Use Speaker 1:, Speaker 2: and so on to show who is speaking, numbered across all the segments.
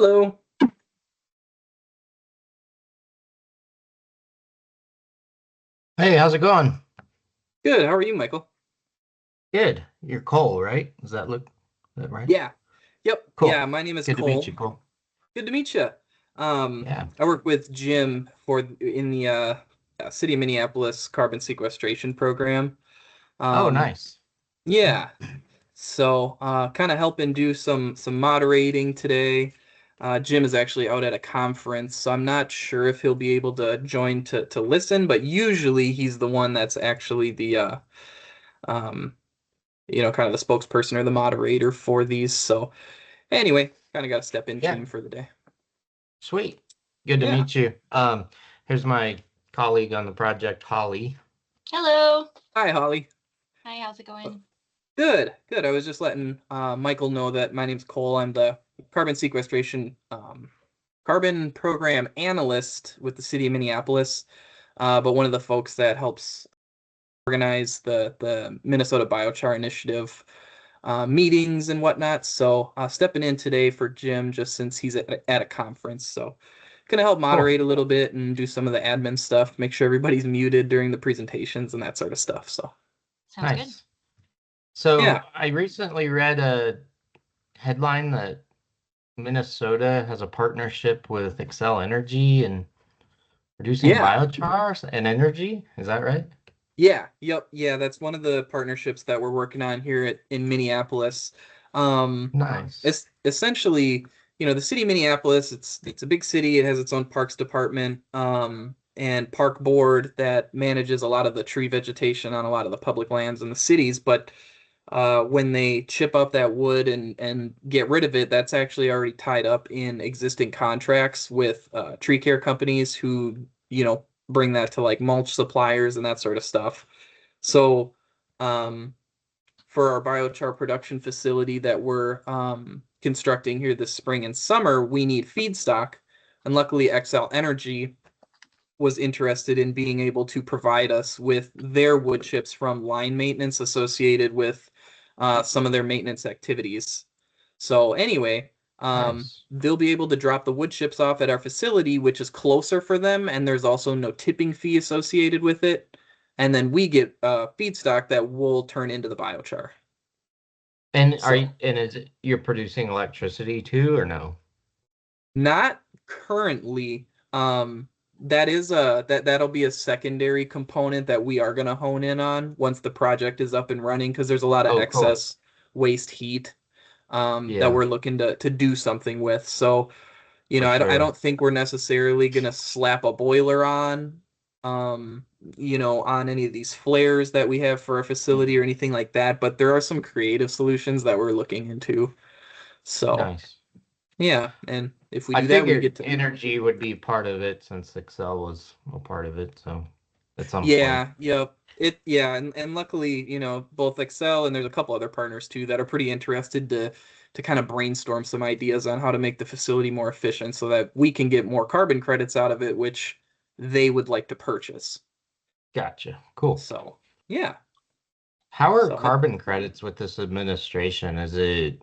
Speaker 1: Hello.
Speaker 2: Hey, how's it going?
Speaker 1: Good. How are you, Michael?
Speaker 2: Good. You're Cole, right? Is that right?
Speaker 1: Yeah. Yep.
Speaker 2: Cool.
Speaker 1: Yeah, my name is
Speaker 2: Good to meet
Speaker 1: Cole.
Speaker 2: you, Cole.
Speaker 1: Good to meet you.
Speaker 2: Yeah.
Speaker 1: I work with Jim in the City of Minneapolis carbon sequestration program.
Speaker 2: Oh,
Speaker 1: Um,
Speaker 2: nice.
Speaker 1: yeah. So, kind of helping do some moderating today. Jim is actually out at a conference, so I'm not sure if he'll be able to join to listen, but usually he's the one that's actually the um, kind of the spokesperson or the moderator for these. So anyway, kind of got to step in
Speaker 2: Yeah,
Speaker 1: team for the day.
Speaker 2: sweet. Good to
Speaker 1: Yeah.
Speaker 2: meet you. Here's my colleague on the project, Holly.
Speaker 3: Hello.
Speaker 1: Hi, Holly.
Speaker 3: Hi, how's it going?
Speaker 1: Good, good. I was just letting Michael know that my name's Cole. I'm the carbon sequestration carbon program analyst with the city of Minneapolis, but one of the folks that helps organize the Minnesota Biochar Initiative meetings and whatnot. So stepping in today for Jim just since he's at a conference. So gonna help
Speaker 2: Cool.
Speaker 1: moderate a little bit and do some of the admin stuff, make sure everybody's muted during the presentations and that sort of stuff. So
Speaker 3: Sounds good.
Speaker 2: Nice. So
Speaker 1: yeah,
Speaker 2: I recently read a headline that Minnesota has a partnership with Excel Energy and producing
Speaker 1: yeah,
Speaker 2: biochar and energy. Is that right?
Speaker 1: yeah, yep, yeah. That's one of the partnerships that we're working on here in Minneapolis. Um,
Speaker 2: Nice.
Speaker 1: it's essentially, the city of Minneapolis. It's a big city. It has its own parks department, and park board that manages a lot of the tree vegetation on a lot of the public lands in the cities. But when they chip up that wood and get rid of it, that's actually already tied up in existing contracts with tree care companies who, bring that to like mulch suppliers and that sort of stuff. So, um, for our biochar production facility that we're constructing here this spring and summer, we need feedstock. And luckily, XL Energy was interested in being able to provide us with their wood chips from line maintenance associated with some of their maintenance activities. So anyway,
Speaker 2: Nice.
Speaker 1: they'll be able to drop the wood chips off at our facility, which is closer for them, and there's also no tipping fee associated with it. And then we get feedstock that will turn into the biochar.
Speaker 2: And
Speaker 1: So
Speaker 2: is it you're producing electricity too or no?
Speaker 1: not currently. That'll be a secondary component that we are going to hone in on once the project is up and running because there's a lot of
Speaker 2: Oh, cool.
Speaker 1: excess waste heat that
Speaker 2: Yeah,
Speaker 1: we're looking to do something with. So,
Speaker 2: for
Speaker 1: I
Speaker 2: sure.
Speaker 1: don't think we're necessarily going to slap a boiler on any of these flares that we have for our facility or anything like that, but there are some creative solutions that we're looking into. So,
Speaker 2: Nice.
Speaker 1: yeah, and if we
Speaker 2: I
Speaker 1: do that, we
Speaker 2: figured
Speaker 1: get to
Speaker 2: energy would be part of it since Excel was a part of it, so at some point.
Speaker 1: Yeah, yep. And luckily, both Excel and there's a couple other partners too that are pretty interested to kind of brainstorm some ideas on how to make the facility more efficient so that we can get more carbon credits out of it, which they would like to purchase.
Speaker 2: Gotcha. Cool.
Speaker 1: So, yeah.
Speaker 2: How are
Speaker 1: So,
Speaker 2: carbon credits with this administration? Is it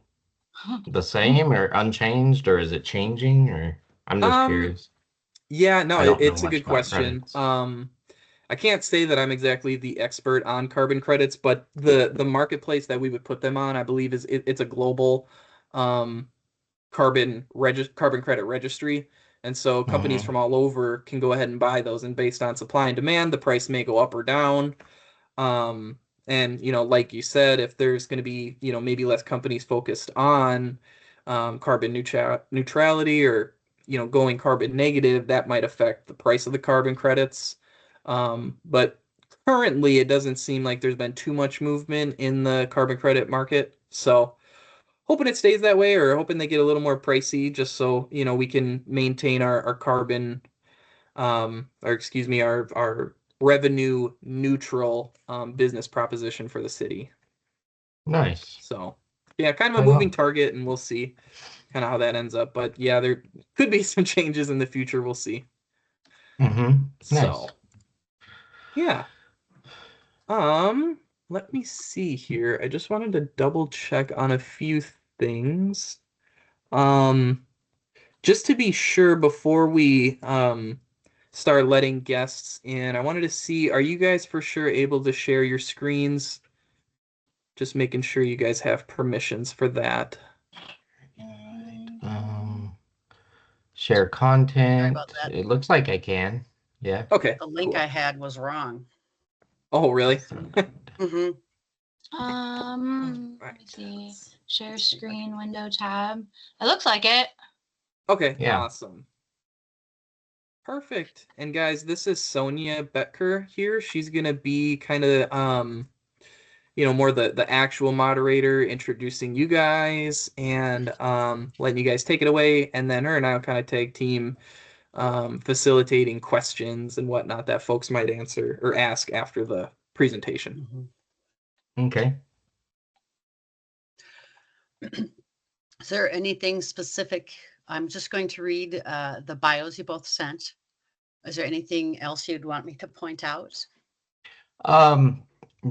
Speaker 2: the same or unchanged or is it changing or I'm just
Speaker 1: um,
Speaker 2: curious.
Speaker 1: yeah, no,
Speaker 2: I don't know
Speaker 1: it's a
Speaker 2: much
Speaker 1: good
Speaker 2: about
Speaker 1: question.
Speaker 2: credits.
Speaker 1: I can't say that I'm exactly the expert on carbon credits, but the marketplace that we would put them on, I believe it's a global um carbon credit registry. And so companies
Speaker 2: Hmm.
Speaker 1: from all over can go ahead and buy those. And based on supply and demand, the price may go up or down. And like you said, if there's going to be, maybe less companies focused on carbon neutrality or, going carbon negative, that might affect the price of the carbon credits. But currently, it doesn't seem like there's been too much movement in the carbon credit market. So hoping it stays that way or hoping they get a little more pricey just so, we can maintain our carbon or excuse me, our revenue neutral business proposition for the city.
Speaker 2: Nice.
Speaker 1: So yeah, kind of a
Speaker 2: Right
Speaker 1: moving
Speaker 2: on.
Speaker 1: target and we'll see kind of how that ends up. But yeah, there could be some changes in the future. We'll see.
Speaker 2: Nice.
Speaker 1: So yeah. Um, Let me see here. I just wanted to double check on a few things. Um, just to be sure before we start letting guests in, I wanted to see, are you guys for sure able to share your screens? Just making sure you guys have permissions for that.
Speaker 2: Share content. It looks like I can. Yeah.
Speaker 1: Okay.
Speaker 4: The link
Speaker 1: cool.
Speaker 4: I had was wrong.
Speaker 1: Oh, really?
Speaker 4: Mm-hmm.
Speaker 3: Let me see. Share screen window tab. It looks like it.
Speaker 1: Okay.
Speaker 2: Yeah.
Speaker 1: Awesome. Perfect. And guys, this is Sonia Betker here. She's gonna be kind of more the actual moderator, introducing you guys and letting you guys take it away, and then her and I'll kind of tag team facilitating questions and whatnot that folks might answer or ask after the presentation.
Speaker 4: Mm-hmm.
Speaker 2: Okay.
Speaker 4: Is there anything specific? I'm just going to read the bios you both sent. Is there anything else you'd want me to point out?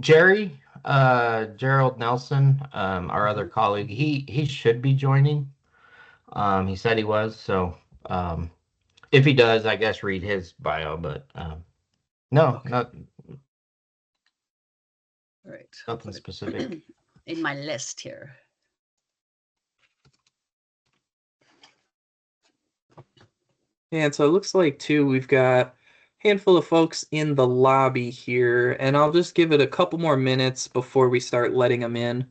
Speaker 2: Jerry, Gerald Nelson, our other colleague, he should be joining. He said he was, so if he does, I guess read his bio, but no,
Speaker 4: Okay.
Speaker 2: not
Speaker 4: All right.
Speaker 2: nothing specific.
Speaker 4: In my list here.
Speaker 1: And so it looks like too we've got a handful of folks in the lobby here, and I'll just give it a couple more minutes before we start letting them in.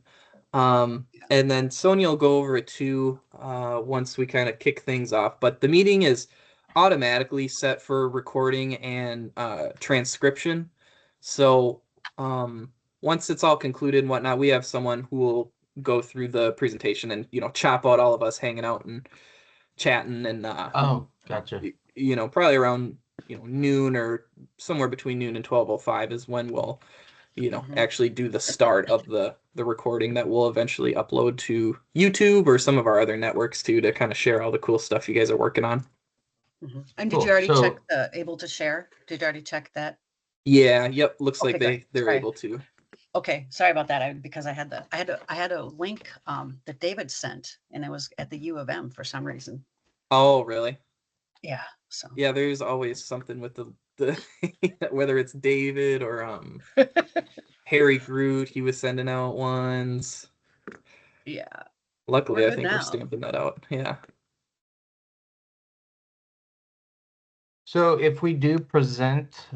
Speaker 1: And then Sonia will go over it too once we kind of kick things off. But the meeting is automatically set for recording and transcription. So once it's all concluded and whatnot, we have someone who will go through the presentation and chop out all of us hanging out and chatting and
Speaker 2: Oh, gotcha.
Speaker 1: probably around noon or somewhere between noon and 12:05 is when we'll actually do the start of the recording that we'll eventually upload to YouTube or some of our other networks too, to kind of share all the cool stuff you guys are working on.
Speaker 4: And did
Speaker 2: Cool.
Speaker 4: you already
Speaker 2: So-
Speaker 4: check the able to share? Did you already check that?
Speaker 1: Yeah, yep, looks
Speaker 4: Okay,
Speaker 1: like
Speaker 4: good.
Speaker 1: they're
Speaker 4: Sorry.
Speaker 1: able to.
Speaker 4: Okay, sorry about that. Because I had a link that David sent, and it was at the U of M for some reason.
Speaker 1: Oh, really?
Speaker 4: Yeah. So
Speaker 1: Yeah, there's always something with the whether it's David or Harry Groot, he was sending out ones.
Speaker 4: yeah.
Speaker 1: Luckily,
Speaker 4: We're
Speaker 1: I
Speaker 4: good
Speaker 1: think we're
Speaker 4: now.
Speaker 1: stamping that out. Yeah.
Speaker 2: So if we do present,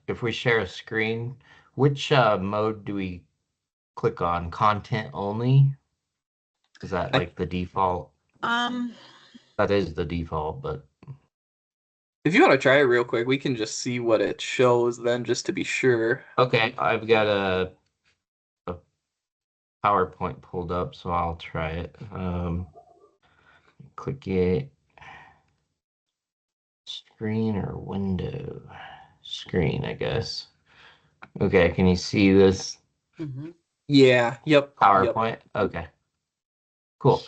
Speaker 2: if we share a screen, which mode do we click on? Content only? Is that like the default? That is the default, but
Speaker 1: If you want to try it real quick, we can just see what it shows then, just to be sure.
Speaker 2: okay. I've got a PowerPoint pulled up, so I'll try it. Click it. Screen or window? Screen, I guess. Okay, can you see this
Speaker 4: Mhm.
Speaker 1: Yeah. Yep.
Speaker 2: PowerPoint? Okay. Cool.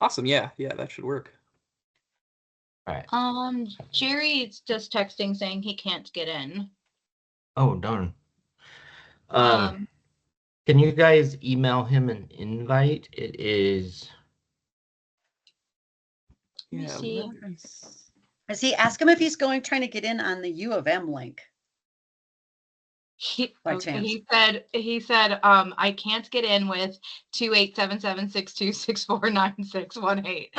Speaker 1: Awesome. Yeah. Yeah. That should work.
Speaker 2: All right.
Speaker 3: Jerry's just texting saying he can't get in.
Speaker 2: Oh, darn. Can you guys email him an invite? It is.
Speaker 3: Let me
Speaker 1: Yeah.
Speaker 3: see.
Speaker 4: Has he asked him if he's trying to get in on the U of M link? By chance.
Speaker 3: He said I can't get in with 287762649618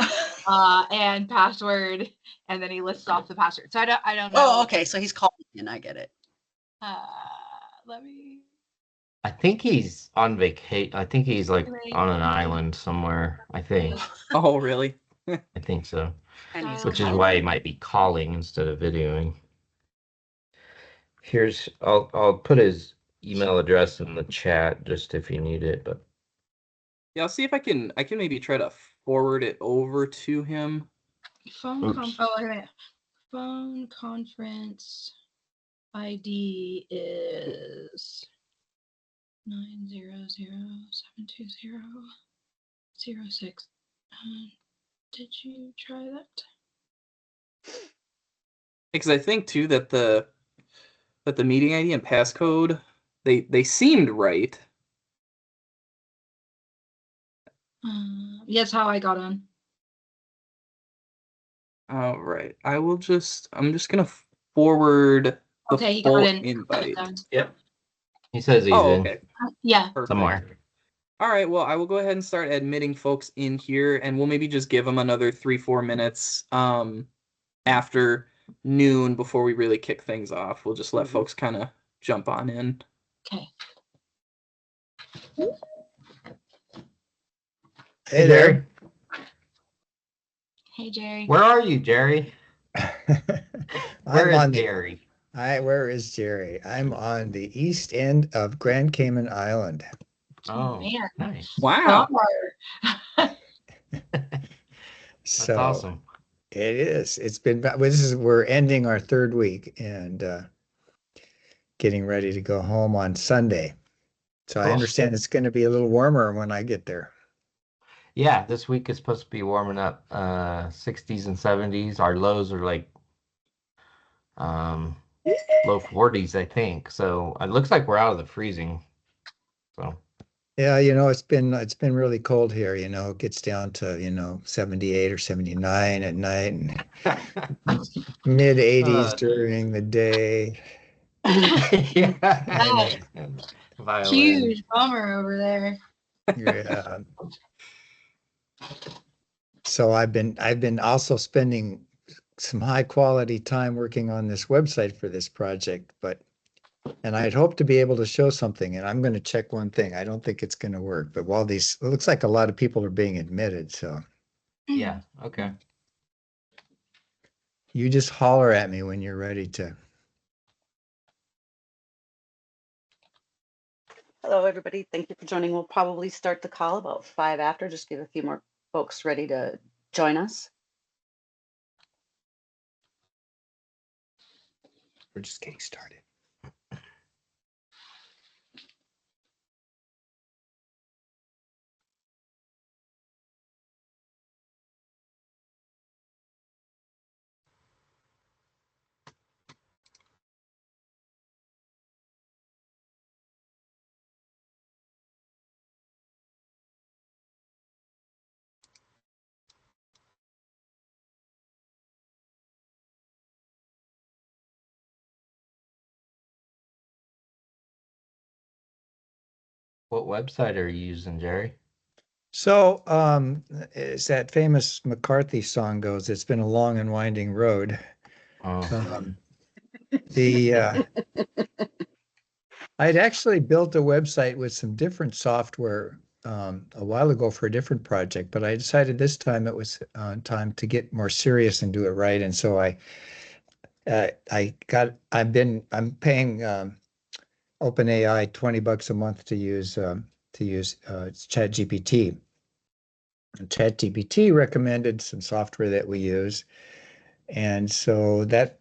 Speaker 3: and password, and then he lists off the password. So I don't know.
Speaker 4: Oh, okay. So he's calling in. I get it.
Speaker 3: Let me.
Speaker 2: I think he's on vacation. I think he's like on an island somewhere. I think.
Speaker 1: Oh, really?
Speaker 2: I think so.
Speaker 4: And he's
Speaker 2: Which is
Speaker 4: calling.
Speaker 2: why he might be calling instead of videoing. Here's I'll put his email address in the chat just if you need it, but
Speaker 1: Yeah. I'll see if I can maybe try to forward it over to him.
Speaker 3: Phone conference ID is 900720006. Did you try that?
Speaker 1: Because I think too that the meeting ID and passcode they seemed right.
Speaker 3: Yes, how I got on.
Speaker 1: All right. I'm just gonna forward the
Speaker 3: Okay, he got
Speaker 1: full
Speaker 3: in.
Speaker 1: invite.
Speaker 2: Yep. He says he's
Speaker 1: Oh,
Speaker 2: in
Speaker 1: okay.
Speaker 3: Yeah.
Speaker 1: Perfect.
Speaker 2: somewhere.
Speaker 1: All right. Well, I will go ahead and start admitting folks in here, and we'll maybe just give them another 3-4 minutes after noon before we really kick things off. We'll just let folks kind of jump on in.
Speaker 3: Okay.
Speaker 2: Hey, Jerry.
Speaker 3: Hey, Jerry.
Speaker 2: Where are you, Jerry? Where
Speaker 5: I'm
Speaker 2: is
Speaker 5: on the,
Speaker 2: Jerry?
Speaker 5: where is Jerry? I'm on the east end of Grand Cayman Island.
Speaker 2: Oh,
Speaker 3: Man.
Speaker 2: nice.
Speaker 1: Wow.
Speaker 3: Bummer.
Speaker 2: That's
Speaker 5: So
Speaker 2: awesome.
Speaker 5: it is. It's been, we're ending our third week and getting ready to go home on Sunday. So I
Speaker 2: Cool.
Speaker 5: understand it's going to be a little warmer when I get there.
Speaker 2: Yeah, this week is supposed to be warming up 60s and 70s. Our lows are like um low 40s, I think. So it looks like we're out of the freezing. So
Speaker 5: Yeah, it's been really cold here, it gets down to, 78 or 79 at night and mid 80s
Speaker 2: uh,
Speaker 5: during the day.
Speaker 2: yeah.
Speaker 3: That
Speaker 2: Violin.
Speaker 3: huge bummer over there.
Speaker 5: Yeah. So I've been also spending some high quality time working on this website for this project, and I'd hoped to be able to show something, and I'm going to check one thing. I don't think it's going to work, but it looks like a lot of people are being admitted, so
Speaker 2: Yeah, okay.
Speaker 5: you just holler at me when you're ready to.
Speaker 4: Hello, everybody. Thank you for joining. We'll probably start the call about 5 after, just give a few more folks ready to join us.
Speaker 5: We're just getting started.
Speaker 2: What website are you using, Jerry?
Speaker 5: So, as that famous McCarthy song goes, it's been a long and winding road.
Speaker 2: Oh,
Speaker 5: Um, the I'd actually built a website with some different software a while ago for a different project, but I decided this time it was time to get more serious and do it right. And so I'm paying OpenAI $20 a month to use ChatGPT. And ChatGPT recommended some software that we use. And so that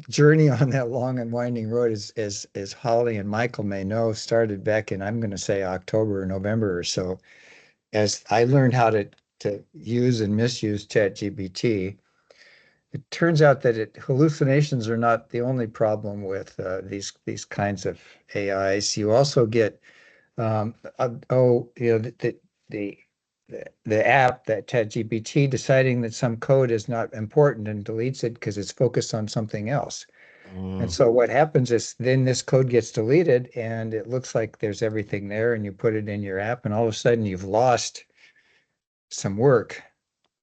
Speaker 5: journey on that long and winding road as Holly and Michael may know, started back in, I'm going to say, October or November or so, as I learned how to use and misuse ChatGPT. It turns out that hallucinations are not the only problem with these kinds of AIs. You also get the the app that ChatGPT deciding that some code is not important and deletes it because it's focused on something else. And
Speaker 2: mm,
Speaker 5: so what happens is then this code gets deleted and it looks like there's everything there and you put it in your app and all of a sudden you've lost some work,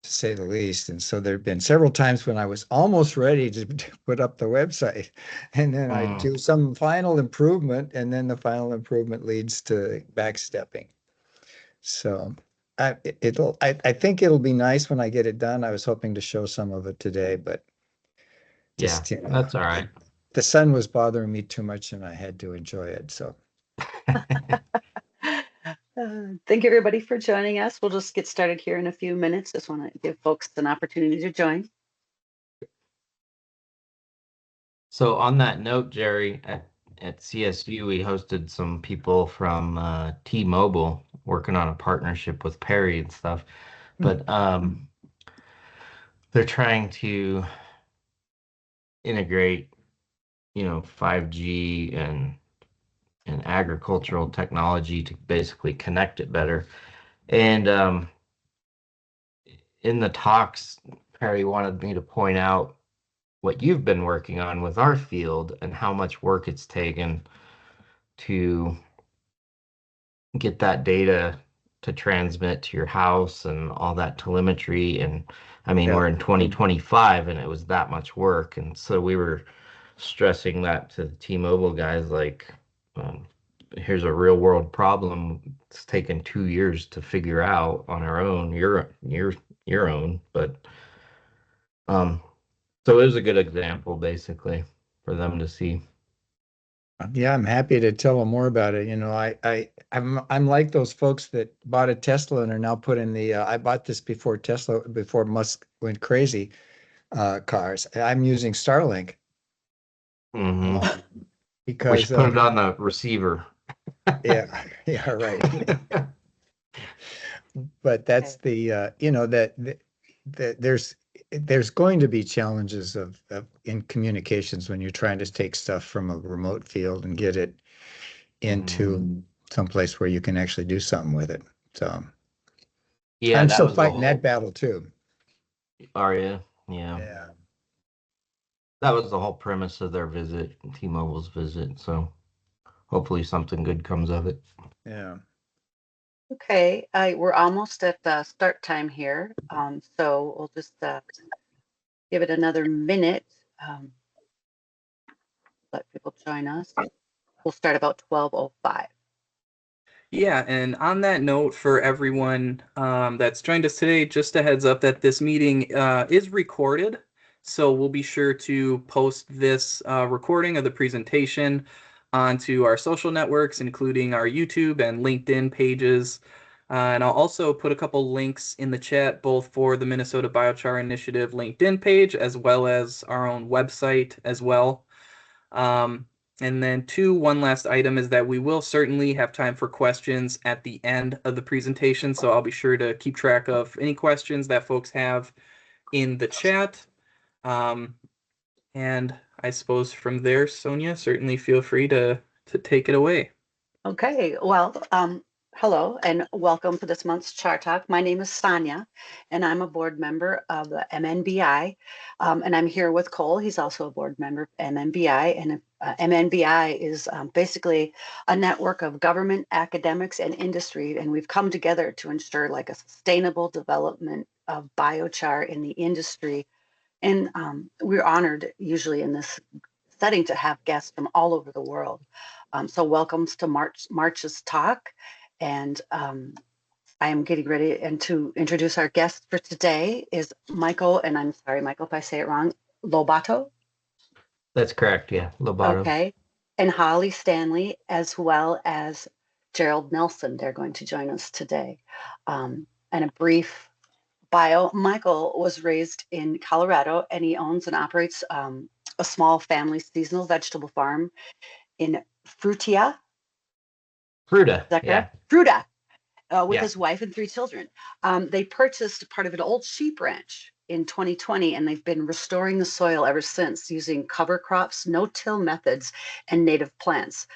Speaker 5: to say the least. And so there have been several times when I was almost ready to put up the website and then I
Speaker 2: mm.
Speaker 5: do some final improvement and then the final improvement leads to backstepping. So I think it'll be nice when I get it done. I was hoping to show some of it today, but
Speaker 2: Yeah,
Speaker 5: just,
Speaker 2: that's all right.
Speaker 5: the sun was bothering me too much and I had to enjoy it. So
Speaker 4: Thank you, everybody, for joining us. We'll just get started here in a few minutes. Just want to give folks an opportunity to join.
Speaker 2: So on that note, Jerry, at CSU, we hosted some people from T-Mobile working on a partnership with Perry and stuff. But they're trying to integrate, 5G and agricultural technology to basically connect it better. And in the talks, Perry wanted me to point out what you've been working on with our field and how much work it's taken to get that data to transmit to your house and all that telemetry. And I mean,
Speaker 5: Yeah.
Speaker 2: we're in 2025 and it was that much work. And so we were stressing that to the T-Mobile guys, like, here's a real world problem. It's taken 2 years to figure out on our own, your own. But so it was a good example basically for them to see.
Speaker 5: Yeah, I'm happy to tell them more about it. I'm like those folks that bought a Tesla and are now putting the I bought this before before Musk went crazy, cars. I'm using Starlink
Speaker 2: Hmm. We
Speaker 5: because
Speaker 2: should put it on the receiver.
Speaker 5: yeah, yeah, right. But that's that there's going to be challenges of in communications when you're trying to take stuff from a remote field and get it into someplace where you can actually do something with it. So
Speaker 2: Yeah,
Speaker 5: I'm
Speaker 2: that
Speaker 5: still
Speaker 2: was the
Speaker 5: fighting that
Speaker 2: whole.
Speaker 5: battle too.
Speaker 2: Are you? Yeah.
Speaker 5: Yeah.
Speaker 2: That was the whole premise of their visit, T-Mobile's visit. So hopefully something good comes of it.
Speaker 5: Yeah.
Speaker 4: Okay, we're almost at the start time here. So we'll just give it another minute. Let people join us. We'll start about 12:05.
Speaker 1: Yeah, and on that note, for everyone that's joined us today, just a heads up that this meeting is recorded. So we'll be sure to post this recording of the presentation onto our social networks, including our YouTube and LinkedIn pages. And I'll also put a couple links in the chat, both for the Minnesota Biochar Initiative LinkedIn page, as well as our own website as well. And then one last item is that we will certainly have time for questions at the end of the presentation. So I'll be sure to keep track of any questions that folks have in the chat. And I suppose from there, Sonia, certainly feel free to take it away.
Speaker 4: Okay, well, hello and welcome to this month's Char Talk. My name is Sonia, and I'm a board member of the MNBI. And I'm here with Cole. He's also a board member of MNBI. And MNBI is basically a network of government, academics, and industry. And we've come together to ensure like a sustainable development of biochar in the industry. And we're honored usually in this setting to have guests from all over the world. So welcomes to March's talk. And I am getting ready and to introduce our guest for today is Michael, and I'm sorry, Michael, if I say it wrong, Lobato.
Speaker 2: That's correct. Yeah, Lobato.
Speaker 4: Okay. And Holly Stanley, as well as Gerald Nelson. They're going to join us today. And a brief bio. Michael was raised in Colorado and he owns and operates a small family seasonal vegetable farm in Fruita.
Speaker 2: Fruita.
Speaker 4: Is that
Speaker 2: Yeah.
Speaker 4: correct? Fruita, with
Speaker 2: Yeah.
Speaker 4: his wife and 3 children. They purchased part of an old sheep ranch in 2020, and they've been restoring the soil ever since using cover crops, no-till methods, and native plants.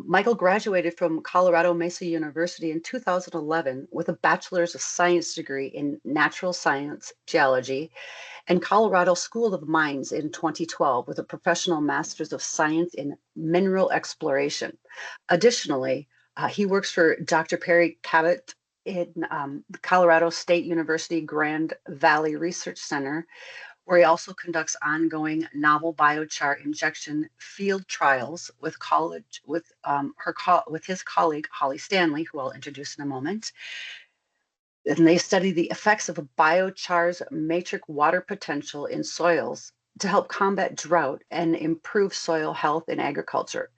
Speaker 4: Michael graduated from Colorado Mesa University in 2011 with a Bachelor's of Science degree in Natural Science Geology and Colorado School of Mines in 2012 with a professional Master's of Science in Mineral Exploration. Additionally, he works for Dr. Perry Cabot in the Colorado State University Grand Valley Research Center, where he also conducts ongoing novel biochar injection field trials with his colleague Holly Stanley, who I'll introduce in a moment. And they study the effects of a biochar's matrix water potential in soils to help combat drought and improve soil health in agriculture.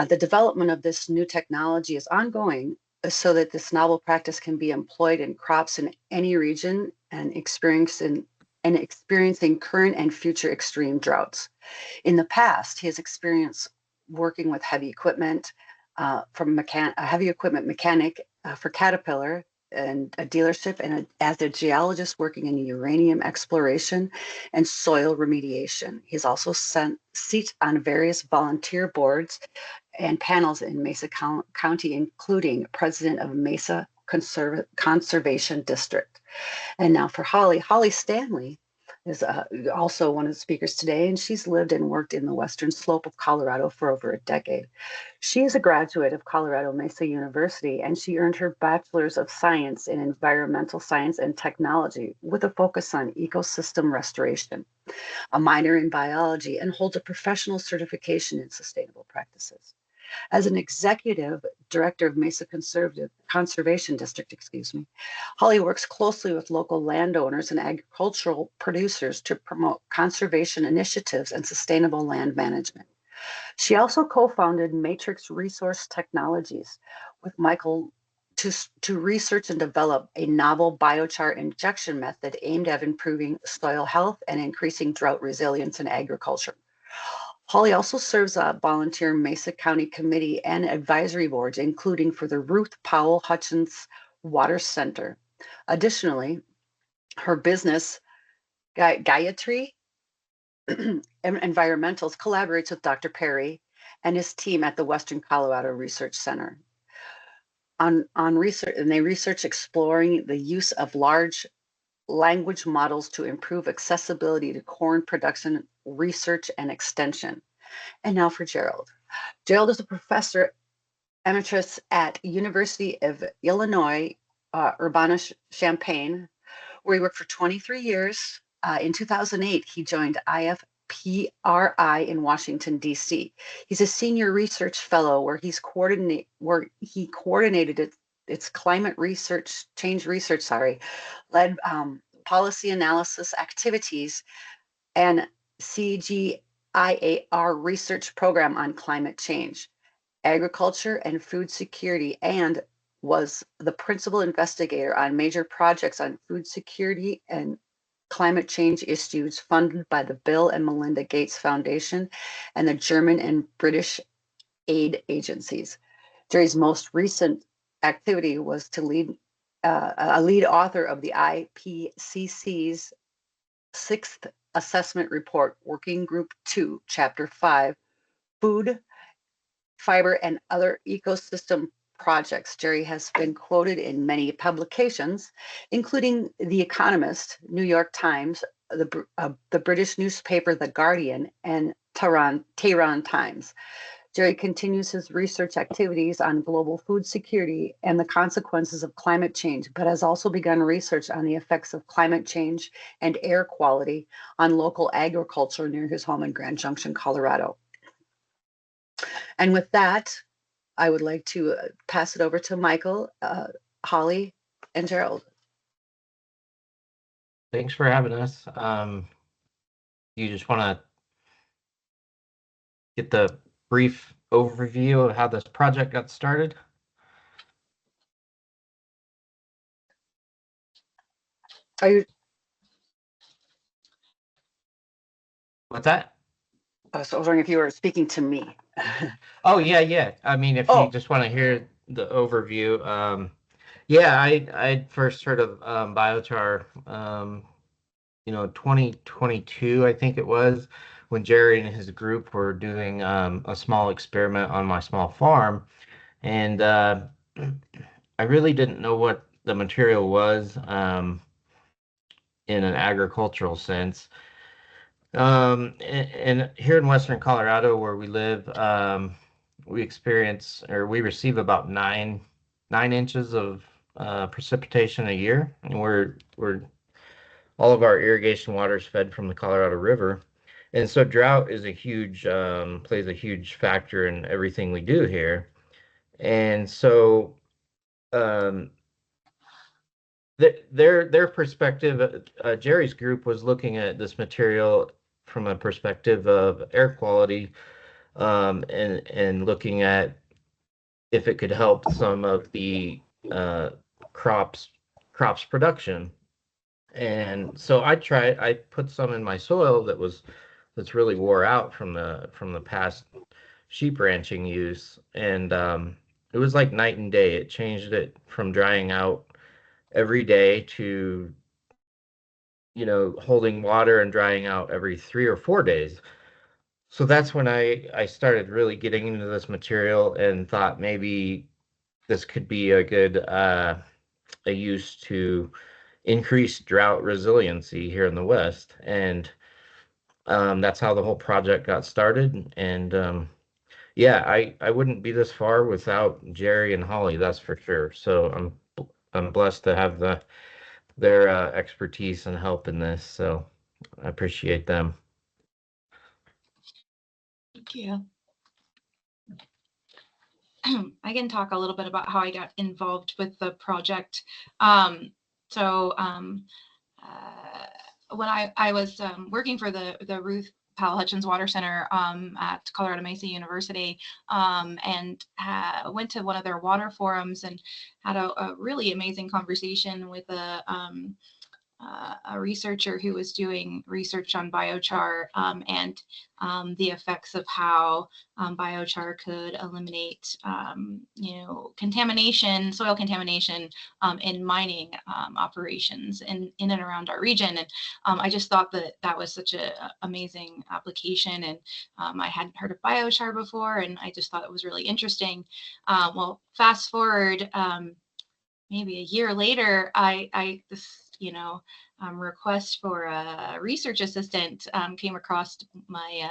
Speaker 4: The development of this new technology is ongoing so that this novel practice can be employed in crops in any region and experiencing current and future extreme droughts. In the past, his experience working with heavy equipment a heavy equipment mechanic for Caterpillar and a dealership and as a geologist working in uranium exploration and soil remediation. He's also seat on various volunteer boards and panels in Mesa County, including president of Mesa Conservation District. And now for Holly Stanley is also one of the speakers today, and she's lived and worked in the western slope of Colorado for over a decade. She is a graduate of Colorado Mesa University, and she earned her Bachelor's of Science in Environmental Science and Technology with a focus on ecosystem restoration, a minor in biology, and holds a professional certification in sustainable practices. As an executive director of Mesa Conservation District, Holly works closely with local landowners and agricultural producers to promote conservation initiatives and sustainable land management. She also co-founded Matrix Resource Technologies with Michael to research and develop a novel biochar injection method aimed at improving soil health and increasing drought resilience in agriculture. Holly also serves on volunteer Mesa County Committee and advisory boards, including for the Ruth Powell Hutchins Water Center. Additionally, her business, Gayatri Environmentals, collaborates with Dr. Perry and his team at the Western Colorado Research Center on research, and they research exploring the use of large language models to improve accessibility to corn production, research, and extension. And now for Gerald. Gerald is a professor emeritus at University of Illinois, Urbana-Champaign, where he worked for 23 years. In 2008, he joined IFPRI in Washington, D.C. He's a senior research fellow where he coordinated its climate research, change research, led policy analysis activities and CGIAR research program on climate change, agriculture, and food security, and was the principal investigator on major projects on food security and climate change issues funded by the Bill and Melinda Gates Foundation and the German and British aid agencies. Jerry's most recent activity was to lead a lead author of the IPCC's sixth assessment report, Working Group 2, Chapter 5, Food, Fiber, and Other Ecosystem Projects. Jerry has been quoted in many publications, including The Economist, New York Times, the British newspaper The Guardian, and Tehran Times. Jerry continues his research activities on global food security and the consequences of climate change, but has also begun research on the effects of climate change and air quality on local agriculture near his home in Grand Junction, Colorado. And with that, I would like to pass it over to Michael, Holly, and Gerald.
Speaker 2: Thanks for having us. You just want to get the brief overview of how this project got started?
Speaker 4: Are you?
Speaker 2: What's that?
Speaker 4: So I was wondering if you were speaking to me.
Speaker 2: Oh, yeah. I mean, if you just want to hear the overview, yeah, I first heard of biochar, 2022, I think it was, when Jerry and his group were doing a small experiment on my small farm. And I really didn't know what the material was in an agricultural sense. And here in Western Colorado, where we live, we receive about nine inches of precipitation a year, and we're all of our irrigation water is fed from the Colorado River, and so drought is plays a huge factor in everything we do here, and so their perspective, Jerry's group was looking at this material from a perspective of air quality, and looking at if it could help some of the crops production. And so I put some in my soil that's really wore out from the past sheep ranching use, and it was like night and day. It changed it from drying out every day to holding water and drying out every 3 or 4 days. So that's when I started really getting into this material and thought maybe this could be a good a use to increase drought resiliency here in the West. And that's how the whole project got started. And yeah, I wouldn't be this far without Jerry and Holly, that's for sure. So I'm blessed to have their expertise and help in this. So I appreciate them.
Speaker 3: Thank you. I can talk a little bit about how I got involved with the project. So when I was working for the Ruth Powell Hutchins Water Center at Colorado Mesa University, and went to one of their water forums and had a really amazing conversation with a researcher who was doing research on biochar and the effects of how biochar could eliminate, contamination, soil contamination in mining operations in and around our region. And I just thought that was such an amazing application. And I hadn't heard of biochar before, and I just thought it was really interesting. Well, fast forward maybe a year later, request for a research assistant came across my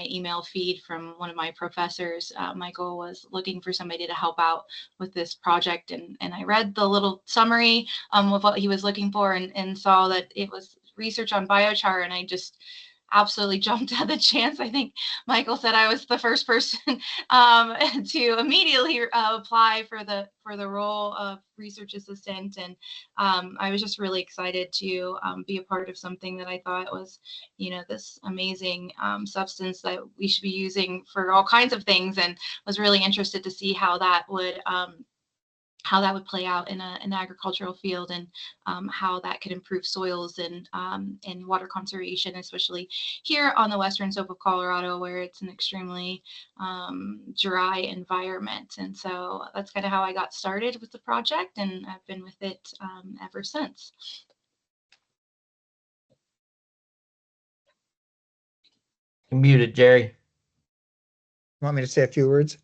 Speaker 3: email feed from one of my professors. Michael was looking for somebody to help out with this project, and I read the little summary of what he was looking for, and saw that it was research on biochar, and I just absolutely jumped at the chance. I think Michael said I was the first person to immediately apply for the role of research assistant, and I was just really excited to be a part of something that I thought was, this amazing substance that we should be using for all kinds of things, and was really interested to see how that would play out in an agricultural field, and how that could improve soils and water conservation, especially here on the western slope of Colorado, where it's an extremely dry environment. And so that's kind of how I got started with the project, and I've been with it ever since.
Speaker 2: You're muted, Jerry.
Speaker 5: Want me to say a few words?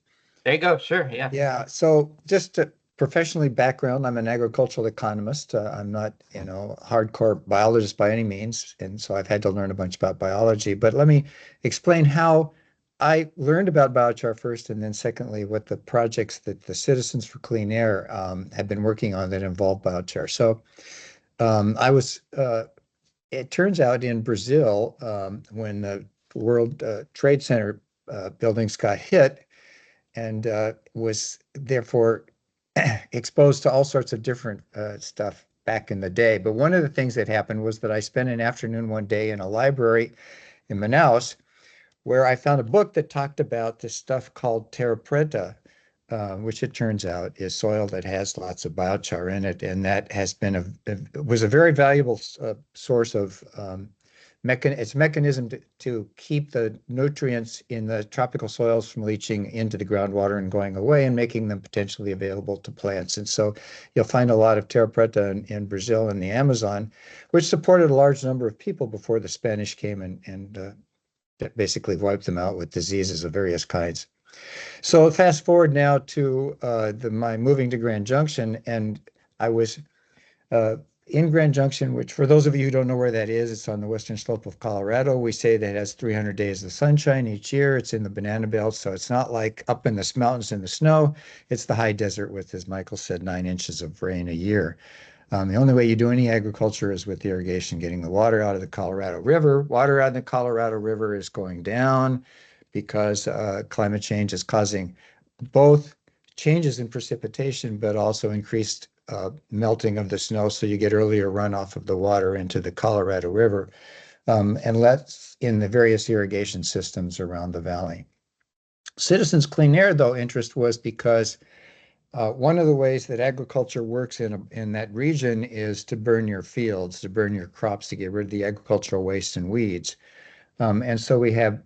Speaker 2: There you go. Sure. Yeah.
Speaker 5: Yeah. So just to professionally background, I'm an agricultural economist. I'm not, hardcore biologist by any means. And so I've had to learn a bunch about biology. But let me explain how I learned about biochar first, and then secondly, what the projects that the Citizens for Clean Air have been working on that involve biochar. So it turns out in Brazil, when the World Trade Center buildings got hit, and was therefore exposed to all sorts of different stuff back in the day. But one of the things that happened was that I spent an afternoon one day in a library in Manaus, where I found a book that talked about this stuff called terra preta, which it turns out is soil that has lots of biochar in it, and that was a very valuable source of its mechanism to keep the nutrients in the tropical soils from leaching into the groundwater and going away, and making them potentially available to plants. And so you'll find a lot of terra preta in Brazil and the Amazon, which supported a large number of people before the Spanish came and basically wiped them out with diseases of various kinds. So fast forward now to my moving to Grand Junction, and I was in Grand Junction, which for those of you who don't know where that is, it's on the western slope of Colorado. We say that it has 300 days of sunshine each year. It's in the banana belt, so it's not like up in the mountains in the snow. It's the high desert with, as Michael said, 9 inches of rain a year. The only way you do any agriculture is with irrigation, getting the water out of the Colorado River. Water out of the Colorado River is going down because climate change is causing both changes in precipitation, but also increased melting of the snow, so you get earlier runoff of the water into the Colorado River, and lets in the various irrigation systems around the valley. Citizens Clean Air, though, interest was because one of the ways that agriculture works in that region is to burn your fields, to burn your crops, to get rid of the agricultural waste and weeds. And so we have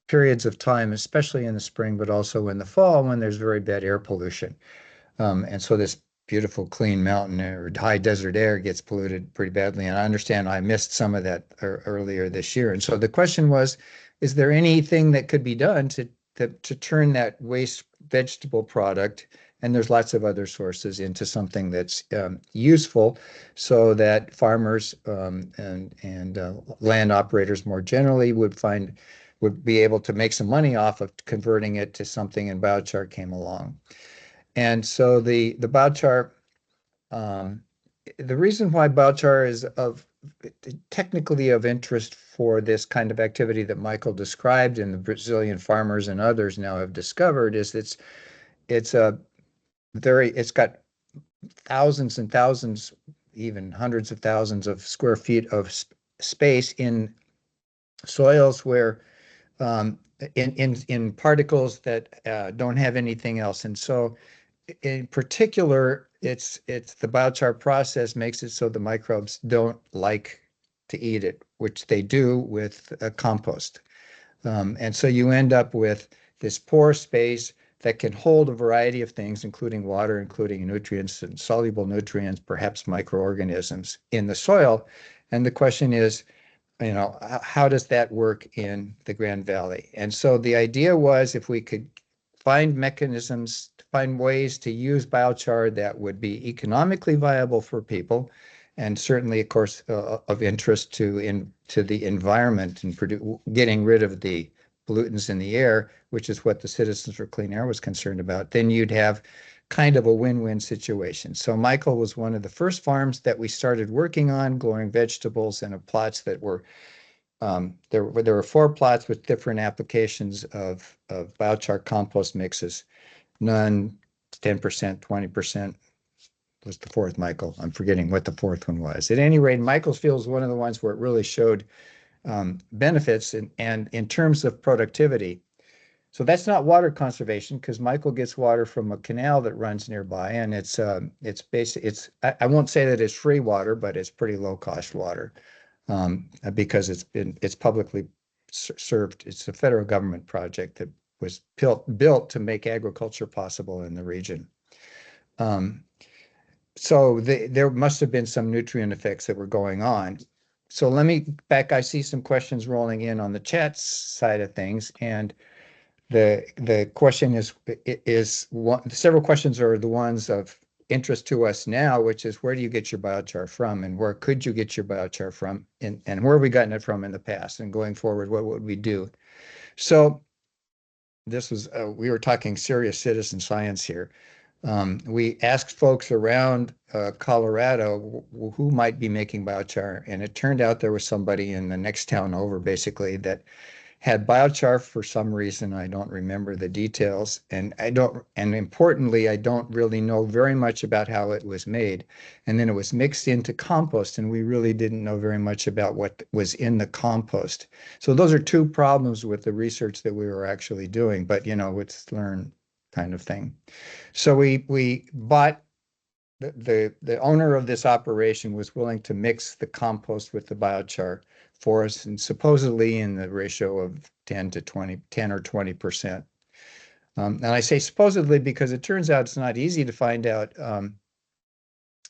Speaker 5: periods of time, especially in the spring, but also in the fall, when there's very bad air pollution. And so this beautiful, clean mountain or high desert air gets polluted pretty badly. And I understand I missed some of that earlier this year. And so the question was, is there anything that could be done to turn that waste vegetable product and there's lots of other sources, into something that's useful, so that farmers and land operators more generally would be able to make some money off of converting it to something, and biochar came along. And so the biochar, the reason why biochar is technically of interest for this kind of activity that Michael described, and the Brazilian farmers and others now have discovered, is it's got thousands and thousands, even hundreds of thousands of square feet of space in soils where in particles that don't have anything else. And so in particular, it's the biochar process makes it so the microbes don't like to eat it, which they do with compost. And so you end up with this pore space that can hold a variety of things, including water, including nutrients and soluble nutrients, perhaps microorganisms in the soil. And the question is, how does that work in the Grand Valley? And so the idea was, if we could find mechanisms, find ways to use biochar that would be economically viable for people, and certainly, of course, of interest to the environment, and getting rid of the pollutants in the air, which is what the Citizens for Clean Air was concerned about, then you'd have kind of a win-win situation. So Michael was one of the first farms that we started working on, growing vegetables in plots that were there were 4 plots with different applications of biochar compost mixes. None, 10%, 20% was the fourth, Michael. I'm forgetting what the fourth one was. At any rate, Michael's field is one of the ones where it really showed benefits, and in terms of productivity. So that's not water conservation, because Michael gets water from a canal that runs nearby, and it's I won't say that it's free water, but it's pretty low cost water, because it's publicly served. It's a federal government project that was built to make agriculture possible in the region. So there must have been some nutrient effects that were going on. So let me back. I see some questions rolling in on the chat side of things, and the question several questions are the ones of interest to us now, which is, where do you get your biochar from, and where could you get your biochar from, and where have we gotten it from in the past, and going forward, what would we do? So this was we were talking serious citizen science here. We asked folks around Colorado who might be making biochar, and it turned out there was somebody in the next town over, basically, that had biochar for some reason. I don't remember the details, and importantly, I don't really know very much about how it was made. And then it was mixed into compost, and we really didn't know very much about what was in the compost. So those are 2 problems with the research that we were actually doing, but it's learn kind of thing. So we bought. The owner of this operation was willing to mix the compost with the biochar for us, and supposedly in the ratio of 10 or 20%. And I say supposedly because it turns out it's not easy to find out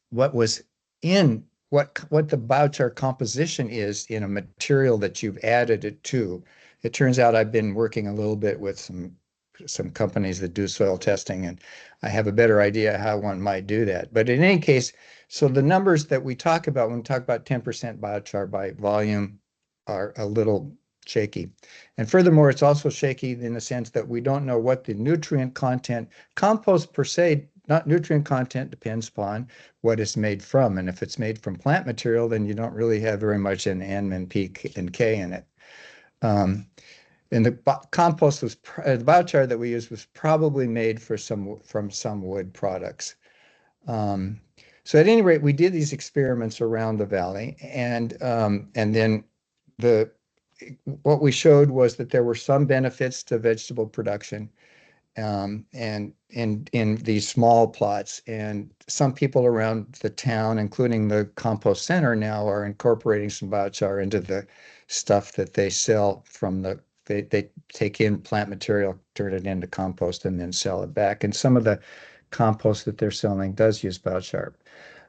Speaker 5: what was in what the biochar composition is in a material that you've added it to. It turns out I've been working a little bit with some companies that do soil testing, and I have a better idea how one might do that. But in any case, so the numbers that we talk about when we talk about 10% biochar by volume are a little shaky. And furthermore, it's also shaky in the sense that we don't know what the nutrient content, compost per se, not nutrient content, depends upon what it's made from. And if it's made from plant material, then you don't really have very much in N and P and K in it. And the compost the biochar that we used was probably made from some wood products. So at any rate, we did these experiments around the valley, and then what we showed was that there were some benefits to vegetable production, and in these small plots, and some people around the town, including the compost center, now are incorporating some biochar into the stuff that they sell from they take in plant material, turn it into compost, and then sell it back. And some of the compost that they're selling does use biochar.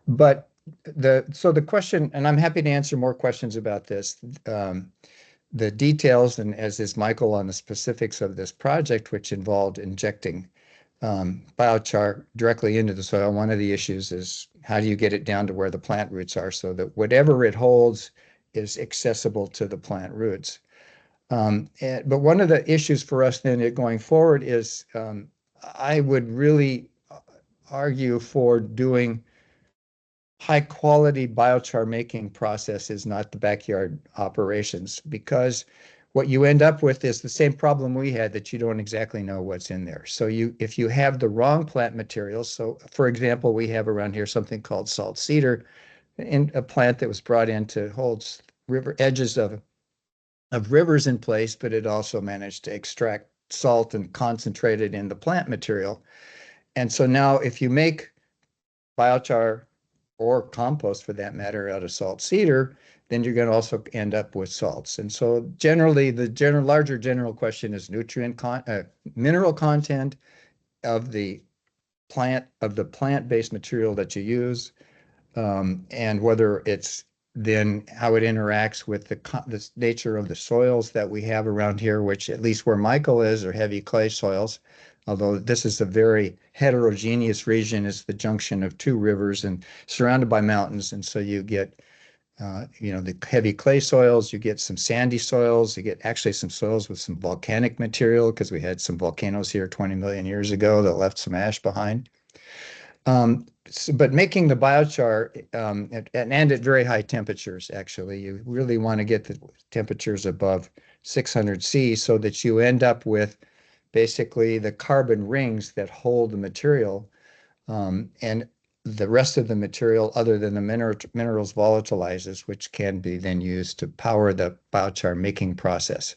Speaker 5: But so the question, and I'm happy to answer more questions about this, the details, and as is Michael, on the specifics of this project, which involved injecting biochar directly into the soil, one of the issues is how do you get it down to where the plant roots are so that whatever it holds is accessible to the plant roots. But one of the issues for us then going forward is I would really argue for doing high quality biochar making process is not the backyard operations, because what you end up with is the same problem we had, that you don't exactly know what's in there. So if you have the wrong plant materials, so for example, we have around here something called salt cedar, in a plant that was brought in to hold river edges of rivers in place, but it also managed to extract salt and concentrate it in the plant material. And so now if you make biochar or compost for that matter out of salt cedar, then you're going to also end up with salts. And so generally the larger general question is mineral content of the plant-based material that you use, and whether it's then how it interacts with the nature of the soils that we have around here, which at least where Michael is are heavy clay soils. Although this is a very heterogeneous region, it's the junction of two rivers and surrounded by mountains. And so you get, the heavy clay soils, you get some sandy soils, you get actually some soils with some volcanic material because we had some volcanoes here 20 million years ago that left some ash behind. But making the biochar and at very high temperatures, actually, you really want to get the temperatures above 600 C so that you end up with basically the carbon rings that hold the material, and the rest of the material other than the minerals volatilizes, which can be then used to power the biochar making process.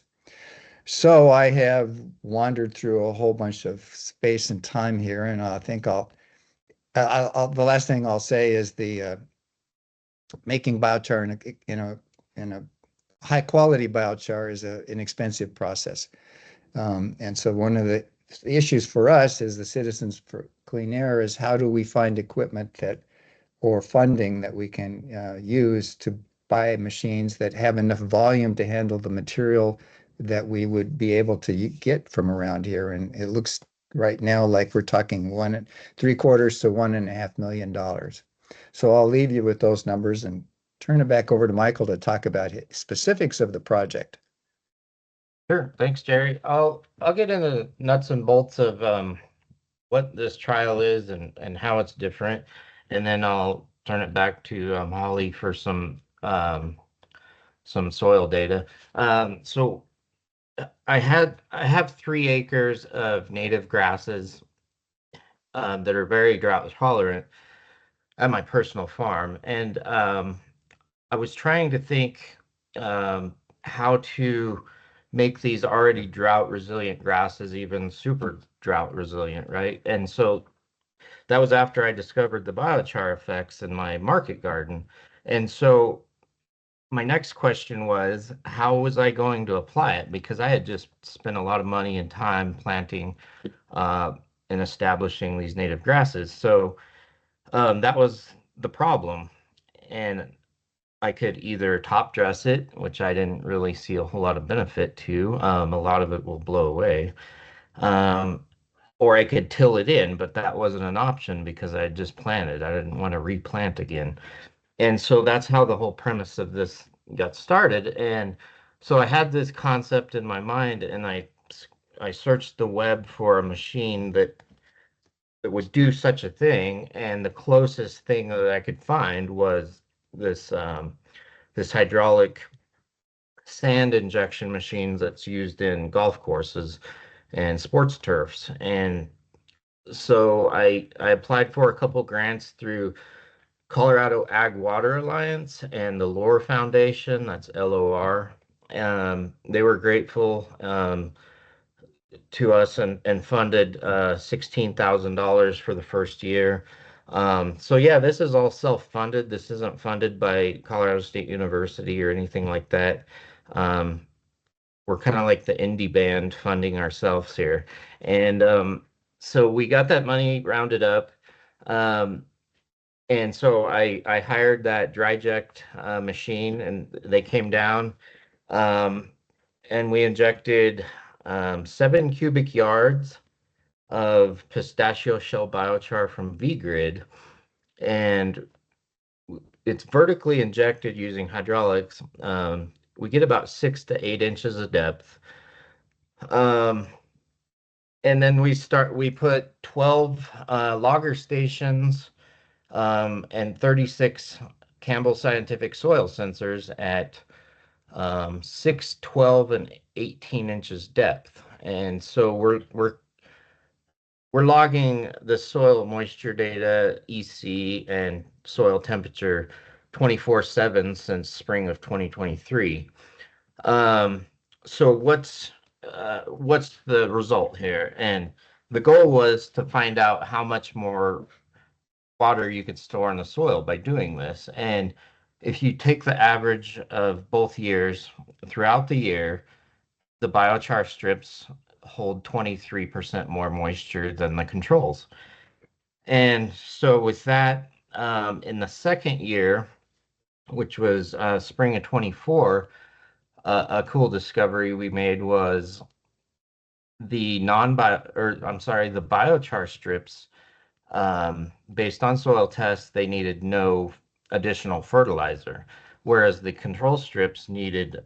Speaker 5: So I have wandered through a whole bunch of space and time here, and I think the last thing I'll say is the making biochar in a high quality biochar is an expensive process. And so one of the issues for us as the Citizens for Clean Air is how do we find equipment or funding that we can use to buy machines that have enough volume to handle the material that we would be able to get from around here. And it looks right now like we're talking 1.75 to $1.5 million. So I'll leave you with those numbers and turn it back over to Michael to talk about specifics of the project.
Speaker 2: Sure. Thanks, Jerry. I'll get into the nuts and bolts of what this trial is and how it's different, and then I'll turn it back to Holly for some soil data. So I have 3 acres of native grasses that are very drought tolerant at my personal farm, and I was trying to think how to make these already drought resilient grasses even super drought resilient, right? And so that was after I discovered the biochar effects in my market garden. And so my next question was, how was I going to apply it? Because I had just spent a lot of money and time planting uh, and establishing these native grasses. So that was the problem. And I could either top dress it, which I didn't really see a whole lot of benefit to. A lot of it will blow away. Um, or I could till it in, but that wasn't an option because I had just planted. I didn't want to replant again. And so that's how the whole premise of this got started. And so I had this concept in my mind, and I searched the web for a machine that would do such a thing, and the closest thing that I could find was this this hydraulic sand injection machines that's used in golf courses and sports turfs. And so I applied for a couple grants through Colorado Ag Water Alliance and the Lore Foundation, that's LOR. They were grateful to us and funded $16,000 for the first year. So yeah, this is all self-funded. This isn't funded by Colorado State University or anything like that. Um, we're kind of like the indie band funding ourselves here. And so we got that money rounded up. Um, and so I hired that dry-ject machine, and they came down, um, and we injected 7 cubic yards of pistachio shell biochar from VGrid, and it's vertically injected using hydraulics. We get about 6 to 8 inches of depth. And then we put 12 logger stations and 36 Campbell Scientific soil sensors at 6, 12, and 18 inches depth. And so we're logging the soil moisture data, EC, and soil temperature 24/7 since spring of 2023. So what's the result here? And the goal was to find out how much more water you could store in the soil by doing this. And if you take the average of both years throughout the year, the biochar strips hold 23% more moisture than the controls. And so with that, in the second year, which was spring of 24, a cool discovery we made was the the biochar strips, based on soil tests, they needed no additional fertilizer, whereas the control strips needed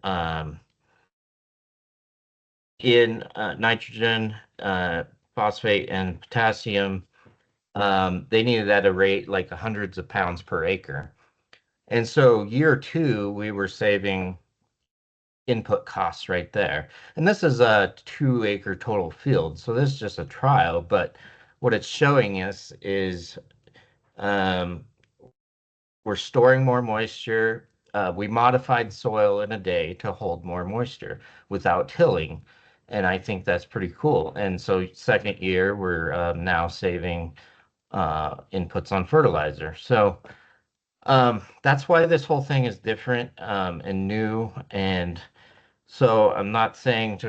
Speaker 2: in nitrogen, phosphate, and potassium. They needed at a rate like hundreds of pounds per acre. And so year two, we were saving input costs right there. And this is a 2 acre total field. So this is just a trial, but what it's showing us is um, we're storing more moisture. We modified soil in a day to hold more moisture without tilling. And I think that's pretty cool. And so second year, we're now saving inputs on fertilizer. So that's why this whole thing is different and new. And so I'm not saying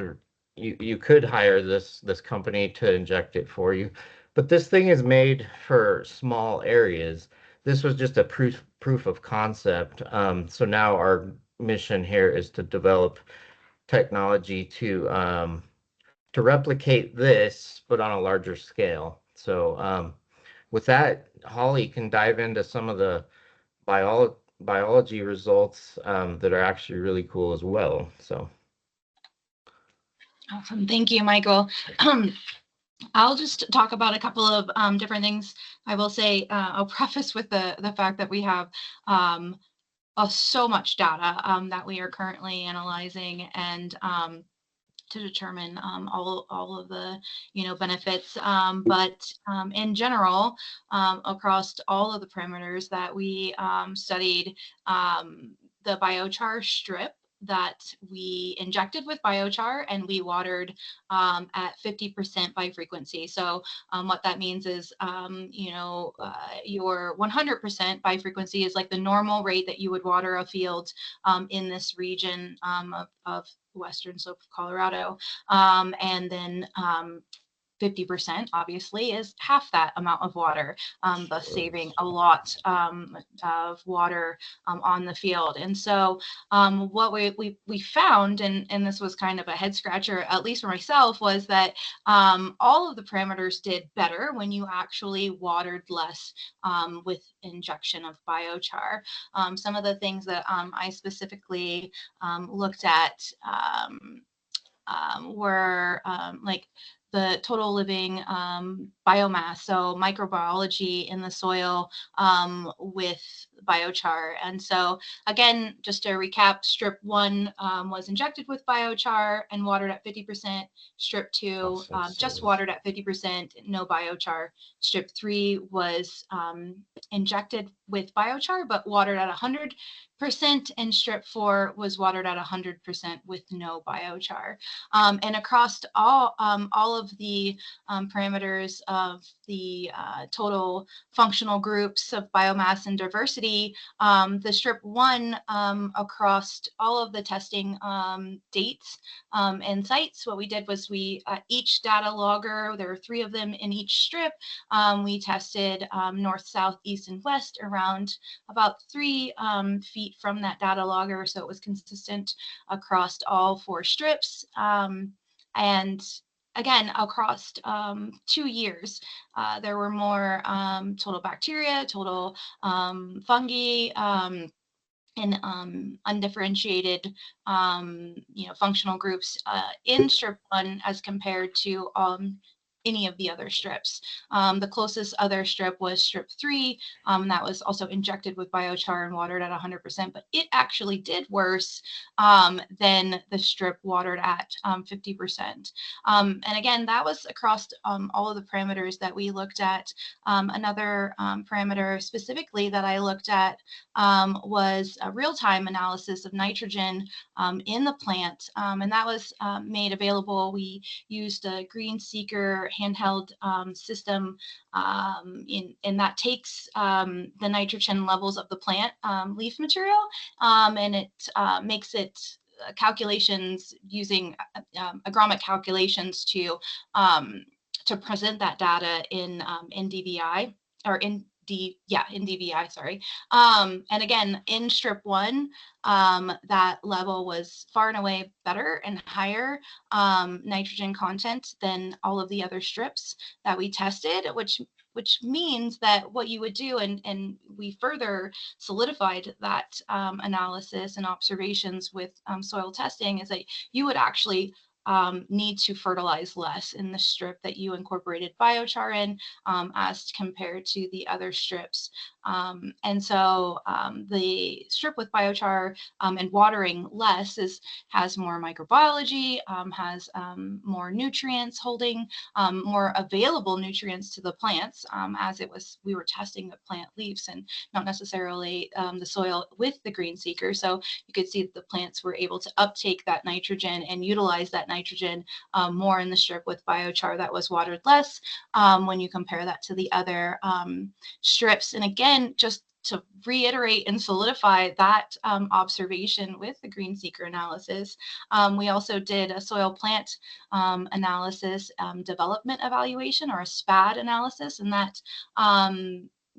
Speaker 2: you could hire this company to inject it for you, but this thing is made for small areas. This was just a proof of concept. So now our mission here is to develop technology to replicate this, but on a larger scale. So with that, Holly can dive into some of the biology results that are actually really cool as well. So.
Speaker 3: Awesome. Thank you, Michael. I'll just talk about a couple of different things. I will say, I'll preface with the fact that we have so much data that we are currently analyzing and to determine all of the benefits. But in general, across all of the parameters that we studied, the biochar strip that we injected with biochar and we watered at 50% by frequency. So what that means is, your 100% by frequency is like the normal rate that you would water a field in this region of western slope of Colorado. And then 50% obviously is half that amount of water, thus saving a lot of water on the field. And so what we found, and this was kind of a head scratcher, at least for myself, was that all of the parameters did better when you actually watered less with injection of biochar. Some of the things that I specifically looked at were like the total living biomass, so microbiology in the soil with biochar. And so again, just to recap, strip 1 was injected with biochar and watered at 50%. Strip 2 just watered at 50%, no biochar. Strip 3 was injected with biochar but watered at 100%, and strip 4 was watered at 100% with no biochar. And across all of the parameters of the total functional groups of biomass and diversity, the strip 1 across all of the testing dates and sites, what we did was we each data logger, there were 3 of them in each strip, we tested north, south, east, and west around about 3 feet from that data logger, so it was consistent across all 4 strips. And again, across 2 years, there were more total bacteria, total fungi, and undifferentiated, functional groups in strip 1 as compared to any of the other strips. The closest other strip was strip 3, that was also injected with biochar and watered at 100%, but it actually did worse than the strip watered at 50%. And again, that was across all of the parameters that we looked at. Another parameter specifically that I looked at was a real-time analysis of nitrogen in the plant, and that was made available. We used a Green Seeker handheld system, and that takes the nitrogen levels of the plant leaf material, and it makes it calculations using agronomic calculations to present that data in NDVI or in DVI, sorry. And again, in strip 1, that level was far and away better and higher nitrogen content than all of the other strips that we tested, which means that what you would do, and we further solidified that analysis and observations with soil testing, is that you would actually need to fertilize less in the strip that you incorporated biochar in as compared to the other strips. And so the strip with biochar and watering less has more microbiology, has more nutrients holding, more available nutrients to the plants, as we were testing the plant leaves and not necessarily the soil with the Green Seeker. So you could see that the plants were able to uptake that nitrogen and utilize that nitrogen more in the strip with biochar that was watered less when you compare that to the other strips. And again, just to reiterate and solidify that observation with the Green Seeker analysis, we also did a soil plant analysis development evaluation, or a SPAD analysis, and that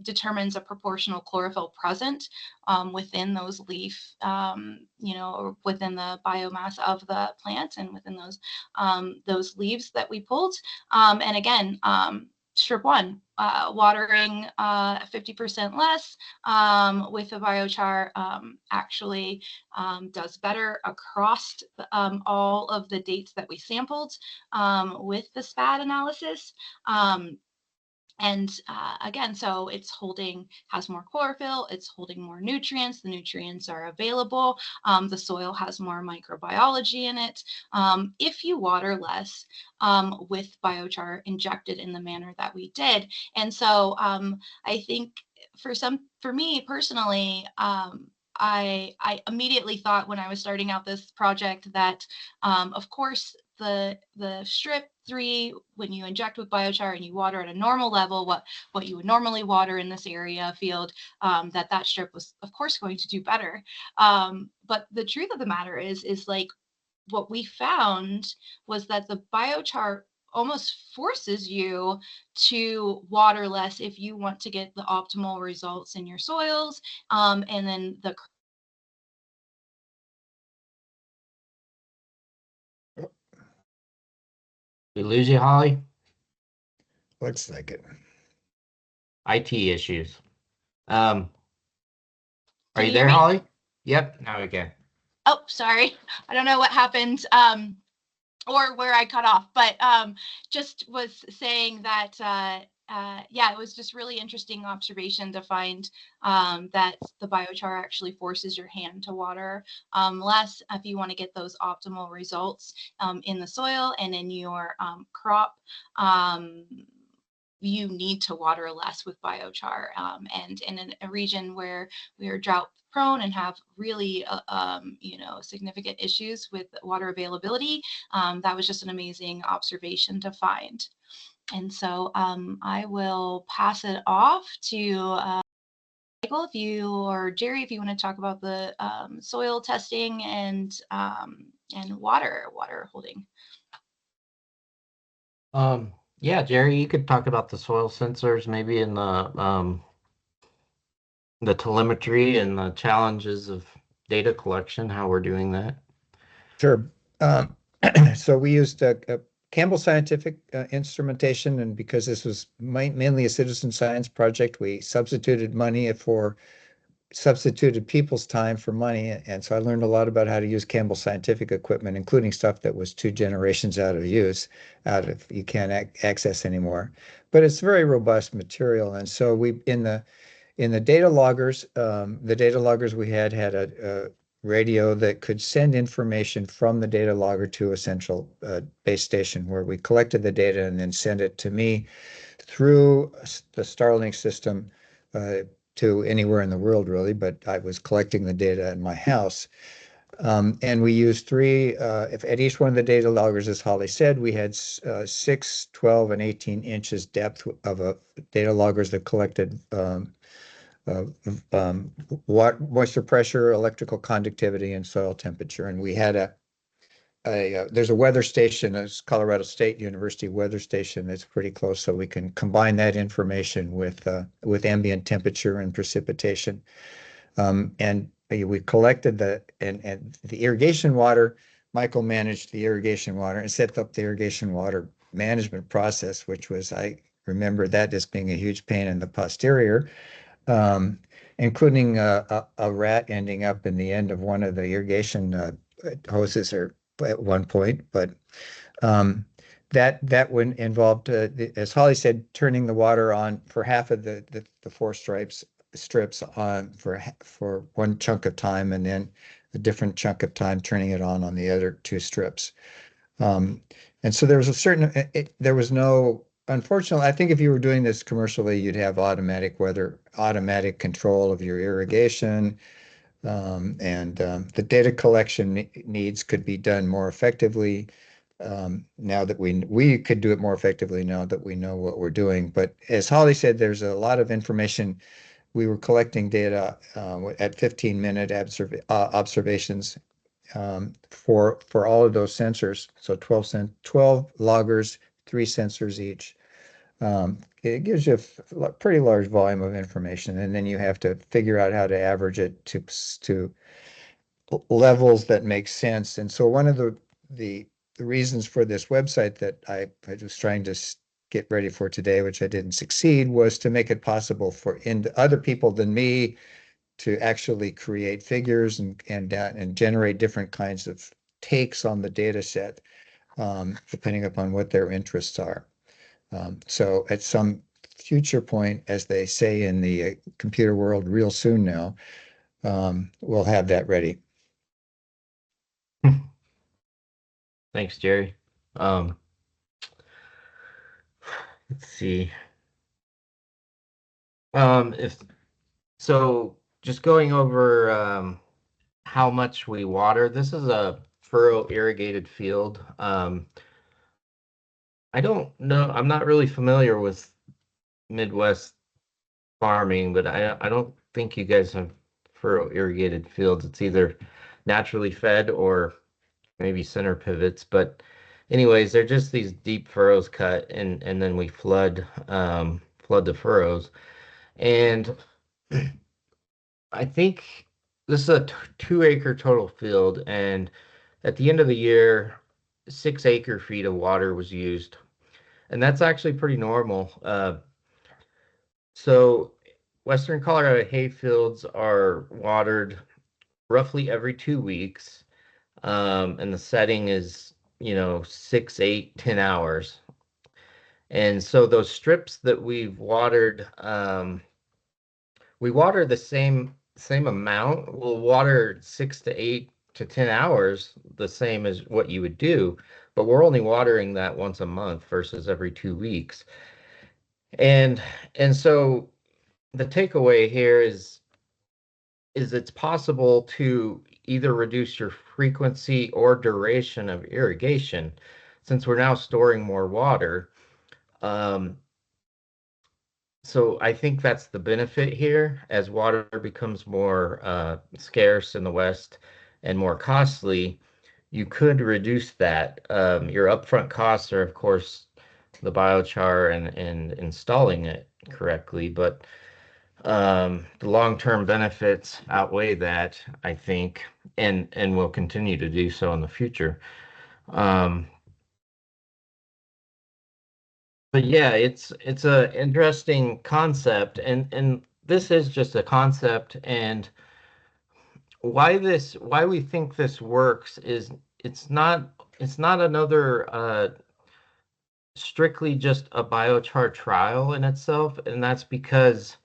Speaker 3: determines a proportional chlorophyll present within those leaf, or within the biomass of the plant and within those leaves that we pulled. And again, strip 1, watering 50% less with the biochar actually does better across all of the dates that we sampled with the SPAD analysis. And again, so it's has more chlorophyll, it's holding more nutrients, the nutrients are available, the soil has more microbiology in it, if you water less with biochar injected in the manner that we did. And so I think for me personally, I immediately thought when I was starting out this project that, of course, the strip 3, when you inject with biochar and you water at a normal level, what you would normally water in this area field, that strip was of course going to do better. But the truth of the matter is like what we found was that the biochar almost forces you to water less if you want to get the optimal results in your soils, and then
Speaker 2: We lose you, Holly?
Speaker 5: Looks like it.
Speaker 2: IT issues.
Speaker 3: Can
Speaker 2: Are you
Speaker 3: you
Speaker 2: there,
Speaker 3: hear me?
Speaker 2: Holly? Yep, now we can.
Speaker 3: Oh, sorry. I don't know what happened or where I cut off, but just was saying that, it was just really interesting observation to find that the biochar actually forces your hand to water less if you want to get those optimal results in the soil and in your crop. You need to water less with biochar, and in a region where we are drought prone and have really significant issues with water availability, that was just an amazing observation to find. And so I will pass it off to Michael, or Jerry, if you want to talk about the soil testing and water holding.
Speaker 2: Yeah, Jerry, you could talk about the soil sensors maybe in the telemetry and the challenges of data collection, how we're doing that.
Speaker 5: Sure. So we used Campbell Scientific Instrumentation, and because this was mainly a citizen science project, we substituted people's time for money. And so I learned a lot about how to use Campbell Scientific equipment, including stuff that was 2 generations out of use, you can't access anymore. But it's very robust material. And so in the data loggers, we had a radio that could send information from the data logger to a central base station where we collected the data and then sent it to me through the Starlink system to anywhere in the world, really. But I was collecting the data in my house. And we used if at each one of the data loggers, as Holly said, we had 6, 12, and 18 inches depth of data loggers that collected uh, moisture pressure, electrical conductivity, and soil temperature. And we had there's a weather station, it's Colorado State University weather station that's pretty close, so we can combine that information with ambient temperature and precipitation. And we collected and the irrigation water. Michael managed the irrigation water and set up the irrigation water management process, which was, I remember that as being a huge pain in the posterior, um, including a rat ending up in the end of one of the irrigation hoses or at one point. But um, that would involved, as Holly said, turning the water on for half of the 4 strips on for one chunk of time, and then a different chunk of time turning it on the other 2 strips. Um, and so there was there was no, unfortunately, I think if you were doing this commercially, you'd have automatic control of your irrigation. And the data collection needs could be done more effectively. Now that we could do it more effectively now that we know what we're doing. But as Holly said, there's a lot of information. We were collecting data at 15-minute observations for all of those sensors. So 12 loggers, 3 sensors each. It gives you a pretty large volume of information, and then you have to figure out how to average it to levels that make sense. And so one of the reasons for this website that I was trying to get ready for today, which I didn't succeed, was to make it possible for other people than me to actually create figures and generate different kinds of takes on the data set, depending upon what their interests are. So at some future point, as they say in the computer world real soon now, we'll have that ready.
Speaker 2: Thanks, Jerry. Um, let's see. If so, just going over how much we water. This is a furrow irrigated field. I don't know. I'm not really familiar with Midwest farming, but I don't think you guys have furrow irrigated fields. It's either naturally fed or maybe center pivots. But anyways, they're just these deep furrows cut, and then we flood the furrows. And I think this is a 2 acre total field, and at the end of the year, 6 acre-feet of water was used, and that's actually pretty normal. So Western Colorado hay fields are watered roughly every 2 weeks, and the setting is, 6, 8, 10 hours. And so those strips that we've watered, we water the same amount. We'll water 6 to 8 to 10 hours, the same as what you would do, but we're only watering that once a month versus every 2 weeks. And so the takeaway here is it's possible to either reduce your frequency or duration of irrigation since we're now storing more water. So I think that's the benefit here. As water becomes more scarce in the West and more costly, you could reduce that. Your upfront costs are, of course, the biochar and installing it correctly, but the long-term benefits outweigh that, I think, and will continue to do so in the future. Um, But yeah, it's a interesting concept, and this is just a concept, and why we think this works is it's not another strictly just a biochar trial in itself, and that's because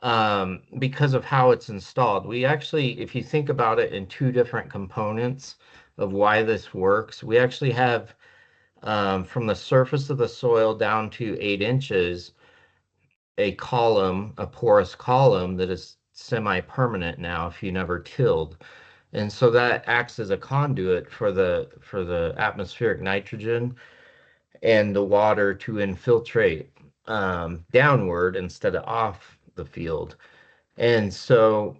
Speaker 2: of how it's installed. We actually, if you think about it in two different components of why this works, we actually have from the surface of the soil down to 8 inches, a column, a porous column that is semi-permanent now if you never tilled. And so that acts as a conduit for the atmospheric nitrogen and the water to infiltrate downward instead of off the field. And so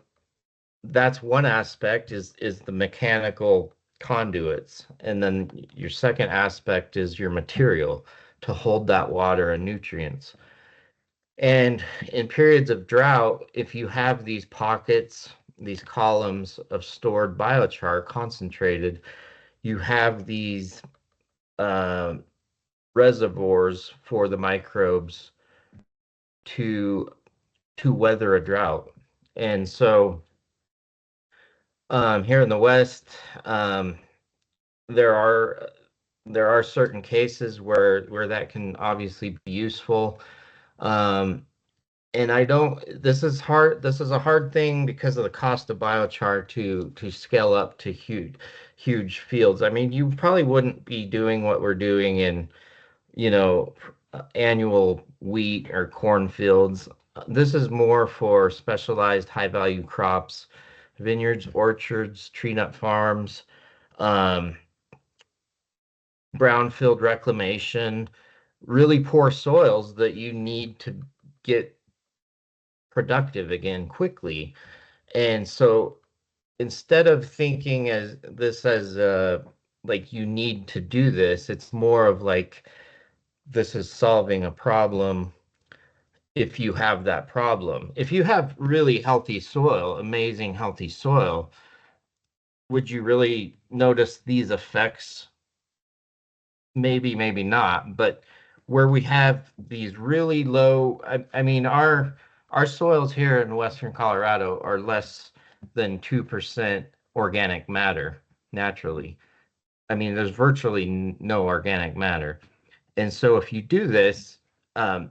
Speaker 2: that's one aspect is the mechanical conduits. And then your second aspect is your material to hold that water and nutrients. And in periods of drought, if you have these pockets, these columns of stored biochar concentrated, you have these uh, reservoirs for the microbes to to weather a drought. And so here in the West, um, there are there are certain cases where that can obviously be useful. Um, and I don't, this is hard, this is a hard thing because of the cost of biochar to scale up to huge fields. I mean, you probably wouldn't be doing what we're doing in, annual wheat or corn fields. This is more for specialized high value crops, vineyards, orchards, tree nut farms, um, brownfield reclamation, really poor soils that you need to get productive again quickly. And so instead of thinking as this as like you need to do this, it's more of like this is solving a problem if you have that problem. If you have really healthy soil, amazing healthy soil, would you really notice these effects? Maybe, maybe not, but where we have these really low, I mean, our soils here in Western Colorado are less than 2% organic matter naturally. I mean, there's virtually no organic matter. And so if you do this, um,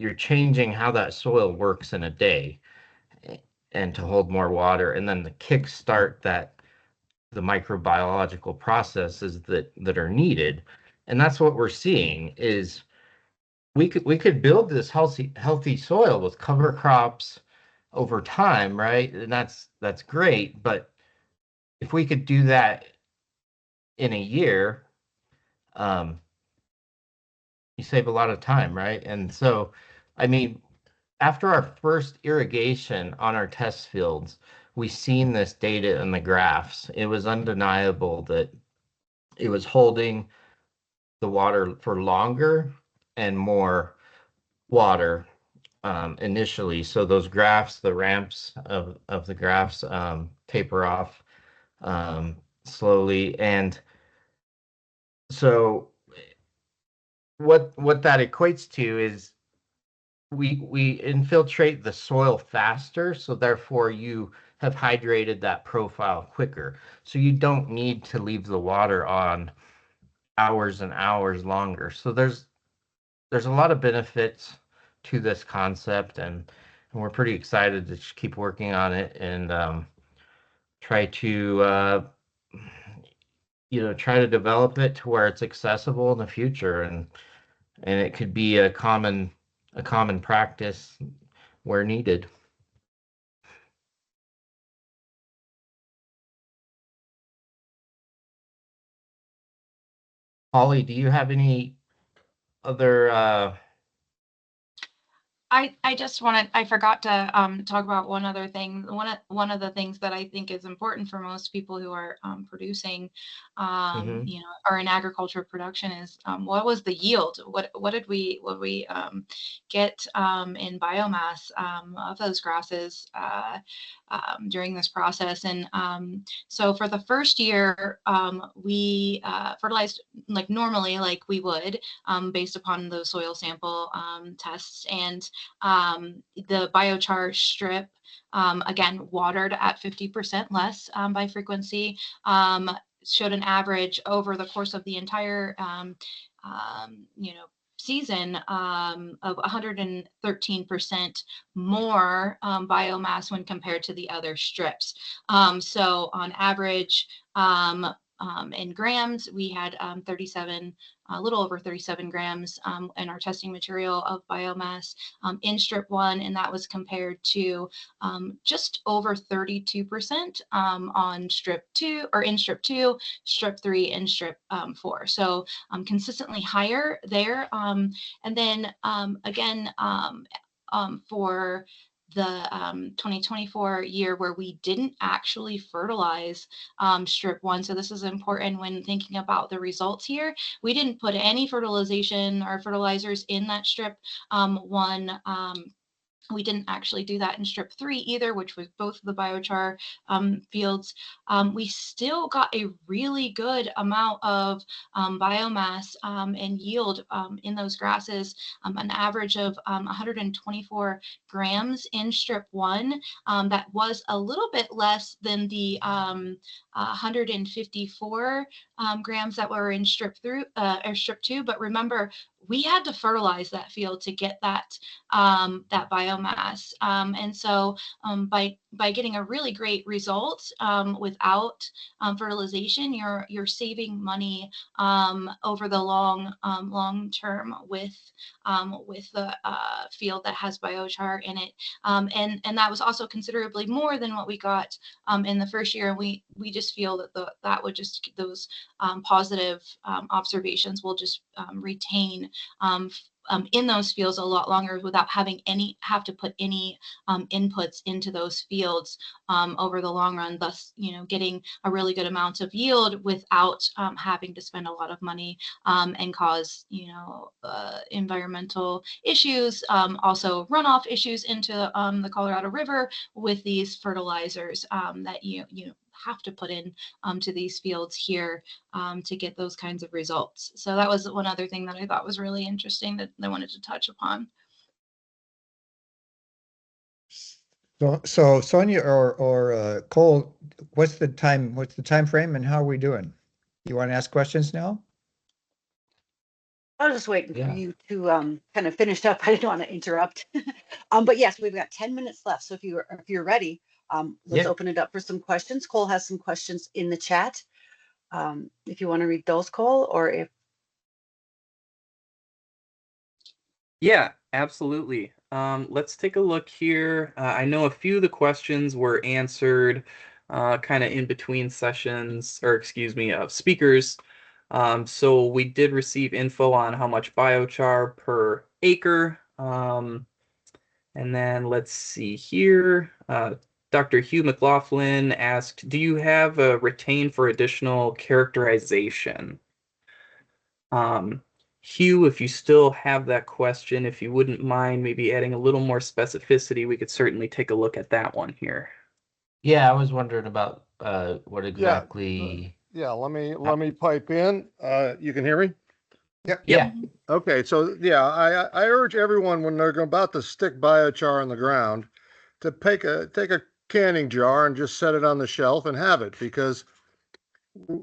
Speaker 2: you're changing how that soil works in a day and to hold more water and then to kickstart the microbiological processes that are needed. And that's what we're seeing is we could build this healthy soil with cover crops over time, right? And that's great, but if we could do that in a year, um, you save a lot of time, right? And so, I mean, after our first irrigation on our test fields, we seen this data in the graphs. It was undeniable that it was holding the water for longer and more water initially. So those graphs, the ramps of the graphs taper off slowly. And so what that equates to is we infiltrate the soil faster, so therefore you have hydrated that profile quicker. So you don't need to leave the water on hours and hours longer. So there's a lot of benefits to this concept, and we're pretty excited to just keep working on it and try to try to develop it to where it's accessible in the future, and it could be a common practice where needed. Holly, do you have any other
Speaker 3: I just wanted, I forgot to talk about one other thing. One of the things that I think is important for most people who are producing, you know, or in agriculture production is what was the yield? What did we get in biomass of those grasses during this process? And so for the first year, we fertilized like normally, like we would, based upon those soil sample tests. And the biochar strip, again, watered at 50% less by frequency, showed an average over the course of the entire, you know, season of 113% more biomass when compared to the other strips. So on average, in grams, we had 37, a little over 37 grams in our testing material of biomass in strip 1, and that was compared to just over 32% on strip 2, or in strip 2, strip 3, and strip 4. So consistently higher there. And then again, for the 2024 year where we didn't actually fertilize strip 1. So this is important when thinking about the results here. We didn't put any fertilization or fertilizers in that strip 1. We didn't actually do that in strip 3 either, which was both of the biochar fields. We still got a really good amount of biomass and yield in those grasses, an average of 124 grams in strip 1. That was a little bit less than the 154 grams that were in strip 2. But remember, we had to fertilize that field to get that that biomass. And so by getting a really great result without fertilization, you're saving money over the long term with the field that has biochar in it. And that was also considerably more than what we got in the first year. And we just feel that that would just, those positive observations will just retain in those fields a lot longer without having to put any inputs into those fields over the long run, thus, you know, getting a really good amount of yield without having to spend a lot of money and cause, you know, environmental issues, also runoff issues into the Colorado River with these fertilizers that you have to put in to these fields here to get those kinds of results. So that was one other thing that I thought was really interesting that I wanted to touch upon.
Speaker 5: So Sonia or Cole, what's the time frame and how are we doing? You want to ask questions now?
Speaker 4: I was just waiting for you to kind of finish up. I didn't want to interrupt. But yes, we've got 10 minutes left. So if you're ready, let's open it up for some questions. Cole has some questions in the chat. If you want to read those, Cole, or if.
Speaker 1: Yeah, absolutely. Let's take a look here. I know a few of the questions were answered kind of in between sessions, or excuse me, of speakers. So we did receive info on how much biochar per acre. And then let's see here. Dr. Hugh McLaughlin asked, do you have a retain for additional characterization? Hugh, if you still have that question, if you wouldn't mind maybe adding a little more specificity, we could certainly take a look at that one here.
Speaker 2: Yeah, I was wondering about what exactly.
Speaker 6: Yeah, let me pipe in. You can hear me?
Speaker 2: Yeah.
Speaker 6: Okay, so yeah, I urge everyone when they're about to stick biochar in the ground to take a canning jar and just set it on the shelf and have it, because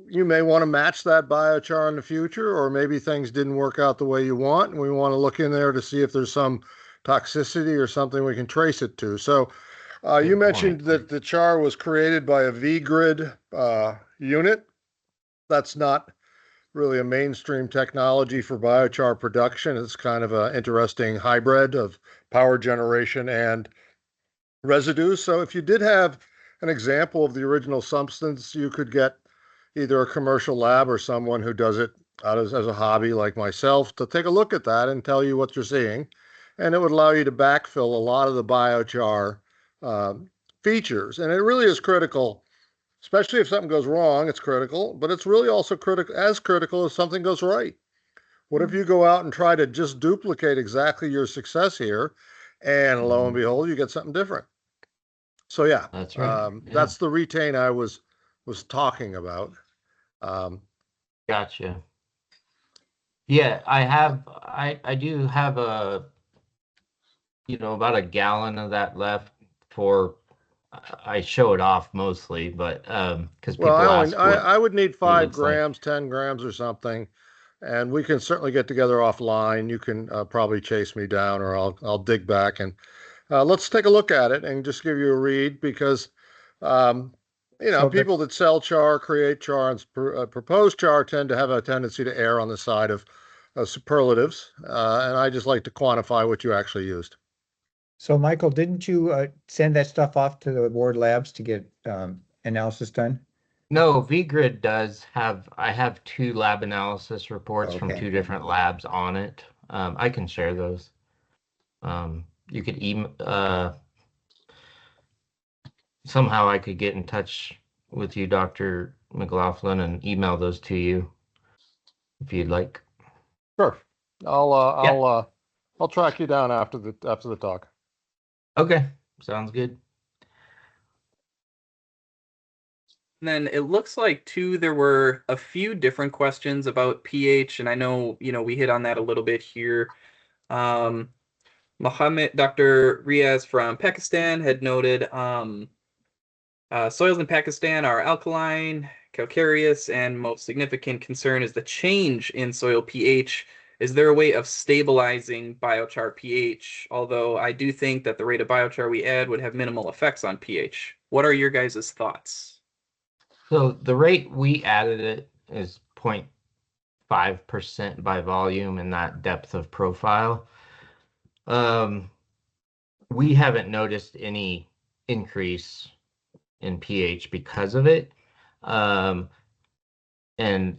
Speaker 6: you may want to match that biochar in the future, or maybe things didn't work out the way you want, and we want to look in there to see if there's some toxicity or something we can trace it to. So you mentioned that the char was created by a V-grid unit. That's not really a mainstream technology for biochar production. It's kind of an interesting hybrid of power generation and residues. So if you did have an example of the original substance, you could get either a commercial lab or someone who does it as a hobby like myself to take a look at that and tell you what you're seeing. and it would allow you to backfill a lot of the biochar features. And it really is critical, especially if something goes wrong, it's critical, but it's really also critical if something goes right. What if you go out and try to just duplicate exactly your success here, and lo and behold, you get something different? So yeah,
Speaker 2: That's right.
Speaker 6: that's the retain I was talking about.
Speaker 2: Gotcha. Yeah, I do have about a gallon of that left for, I show it off mostly, but because
Speaker 6: Well,
Speaker 2: people ask what
Speaker 6: I would need
Speaker 2: it
Speaker 6: 5
Speaker 2: looks like.
Speaker 6: grams, 10 grams or something, and we can certainly get together offline. You can probably chase me down, or I'll dig back and let's take a look at it and just give you a read, because
Speaker 5: So, but
Speaker 6: people that sell char, create char, and propose char tend to have a tendency to err on the side of superlatives, and I just like to quantify what you actually used.
Speaker 5: so Michael, didn't you send that stuff off to the Ward Labs to get analysis done?
Speaker 2: No, VGrid does have, I have 2 lab analysis reports from
Speaker 5: Okay.
Speaker 2: 2 different labs on it. I can share those. You could email, somehow I could get in touch with you, Dr. McLaughlin, and email those to you if you'd like.
Speaker 6: Sure,
Speaker 2: Yeah.
Speaker 6: I'll track you down after the talk.
Speaker 2: Okay, sounds good.
Speaker 1: And then it looks like too there were a few different questions about pH, and I know we hit on that a little bit here. Dr. Riaz from Pakistan had noted soils in Pakistan are alkaline, calcareous, and most significant concern is the change in soil pH. Is there a way of stabilizing biochar pH? Although I do think that the rate of biochar we add would have minimal effects on pH. What are your guys' thoughts?
Speaker 2: So the rate we added it is 0.5% by volume in that depth of profile. We haven't noticed any increase in pH because of it. And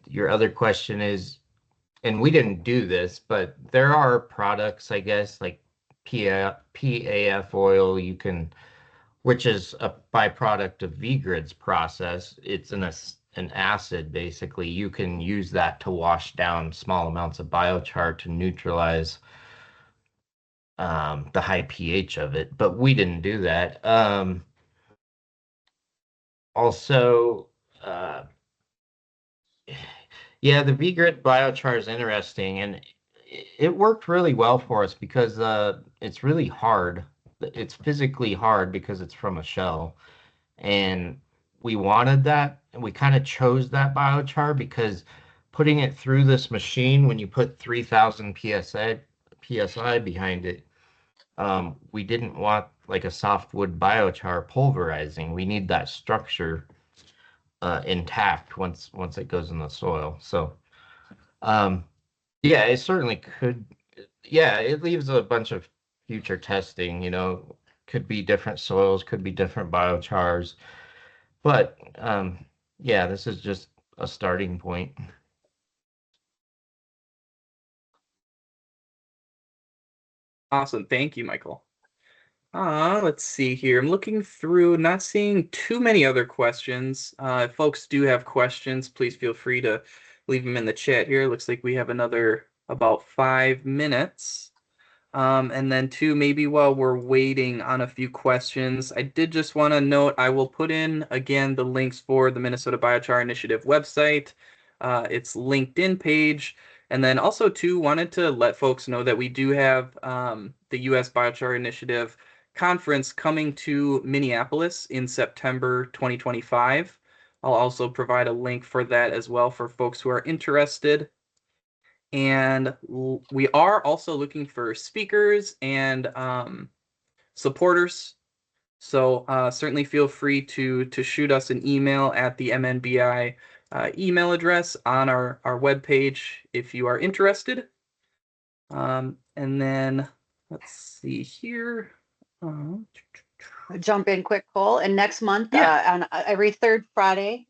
Speaker 2: your other question is, and we didn't do this, but there are products, I guess, like PAF oil, which is a byproduct of VGrid's process. It's an acid, basically. You can use that to wash down small amounts of biochar to neutralize the high pH of it, but we didn't do that. Also, yeah, the VGrid biochar is interesting, and it worked really well for us because it's really hard. It's physically hard because it's from a shell, and we wanted that, and we kind of chose that biochar because putting it through this machine, when you put 3,000 psi behind it, we didn't want like a softwood biochar pulverizing. We need that structure intact once it goes in the soil. So yeah, it certainly could. Yeah, it leaves a bunch of future testing. Could be different soils, could be different biochars, but yeah, this is just a starting point.
Speaker 1: Awesome. Thank you, Michael. Let's see here. I'm looking through, not seeing too many other questions. If folks do have questions, please feel free to leave them in the chat here. Looks like we have another about 5 minutes. And then too, maybe while we're waiting on a few questions, I did just want to note, I will put in again the links for the Minnesota Biochar Initiative website, its LinkedIn page, and then also too wanted to let folks know that we do have the U.S. Biochar Initiative conference coming to Minneapolis in September 2025. I'll also provide a link for that as well for folks who are interested. And we are also looking for speakers and supporters. So certainly feel free to shoot us an email at the MNBI email address on our webpage if you are interested. And then let's see here.
Speaker 4: Jump in quick, Cole. And next month,
Speaker 1: Yeah.
Speaker 4: on every third Friday,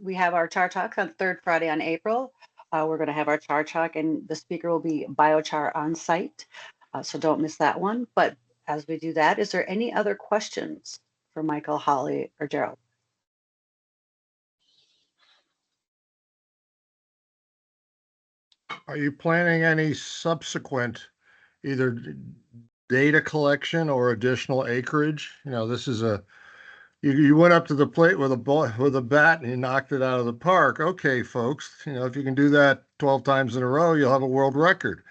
Speaker 4: we have our Char Talk on third Friday on April. We're going to have our Char Talk, and the speaker will be Biochar on site. So don't miss that one. But as we do that, is there any other questions for Michael, Holly, or Gerald?
Speaker 6: Are you planning any subsequent either data collection or additional acreage? You know, this is you went up to the plate with a bat and you knocked it out of the park. Okay, folks, you know, if you can do that 12 times in a row, you'll have a world record.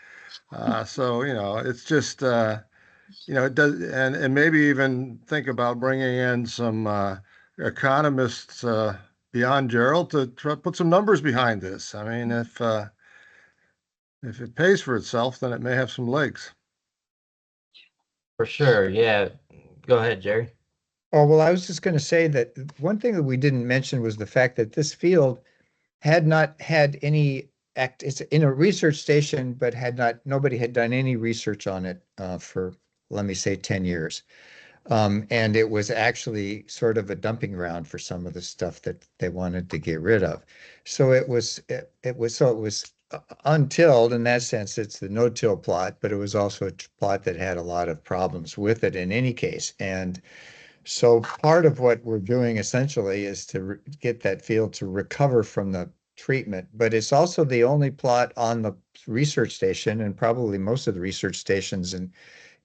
Speaker 6: So, you know, it's just, you know, it does, and maybe even think about bringing in some economists beyond Gerald to try put some numbers behind this. I mean, if it pays for itself, then it may have some legs.
Speaker 2: For sure. Yeah. Go ahead, Jerry.
Speaker 5: Oh, well, I was just going to say that one thing that we didn't mention was the fact that this field had not had any it's in a research station, but nobody had done any research on it for, let me say, 10 years. And it was actually sort of a dumping ground for some of the stuff that they wanted to get rid of. So it was untilled in that sense. It's the no-till plot, but it was also a plot that had a lot of problems with it in any case. And so part of what we're doing essentially is to get that field to recover from the treatment, but it's also the only plot on the research station, and probably most of the research stations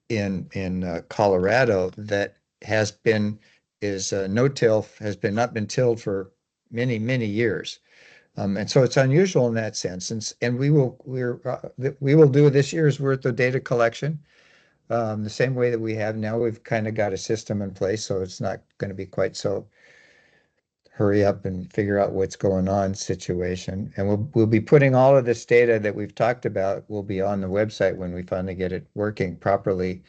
Speaker 5: in Colorado, that has been no-till, has been not been tilled for many years. And so it's unusual in that sense. And we will do this year's worth of data collection the same way that we have now. We've kind of got a system in place, so it's not going to be quite so hurry up and figure out what's going on situation. And we'll be putting all of this data that we've talked about will be on the website when we finally get it working properly,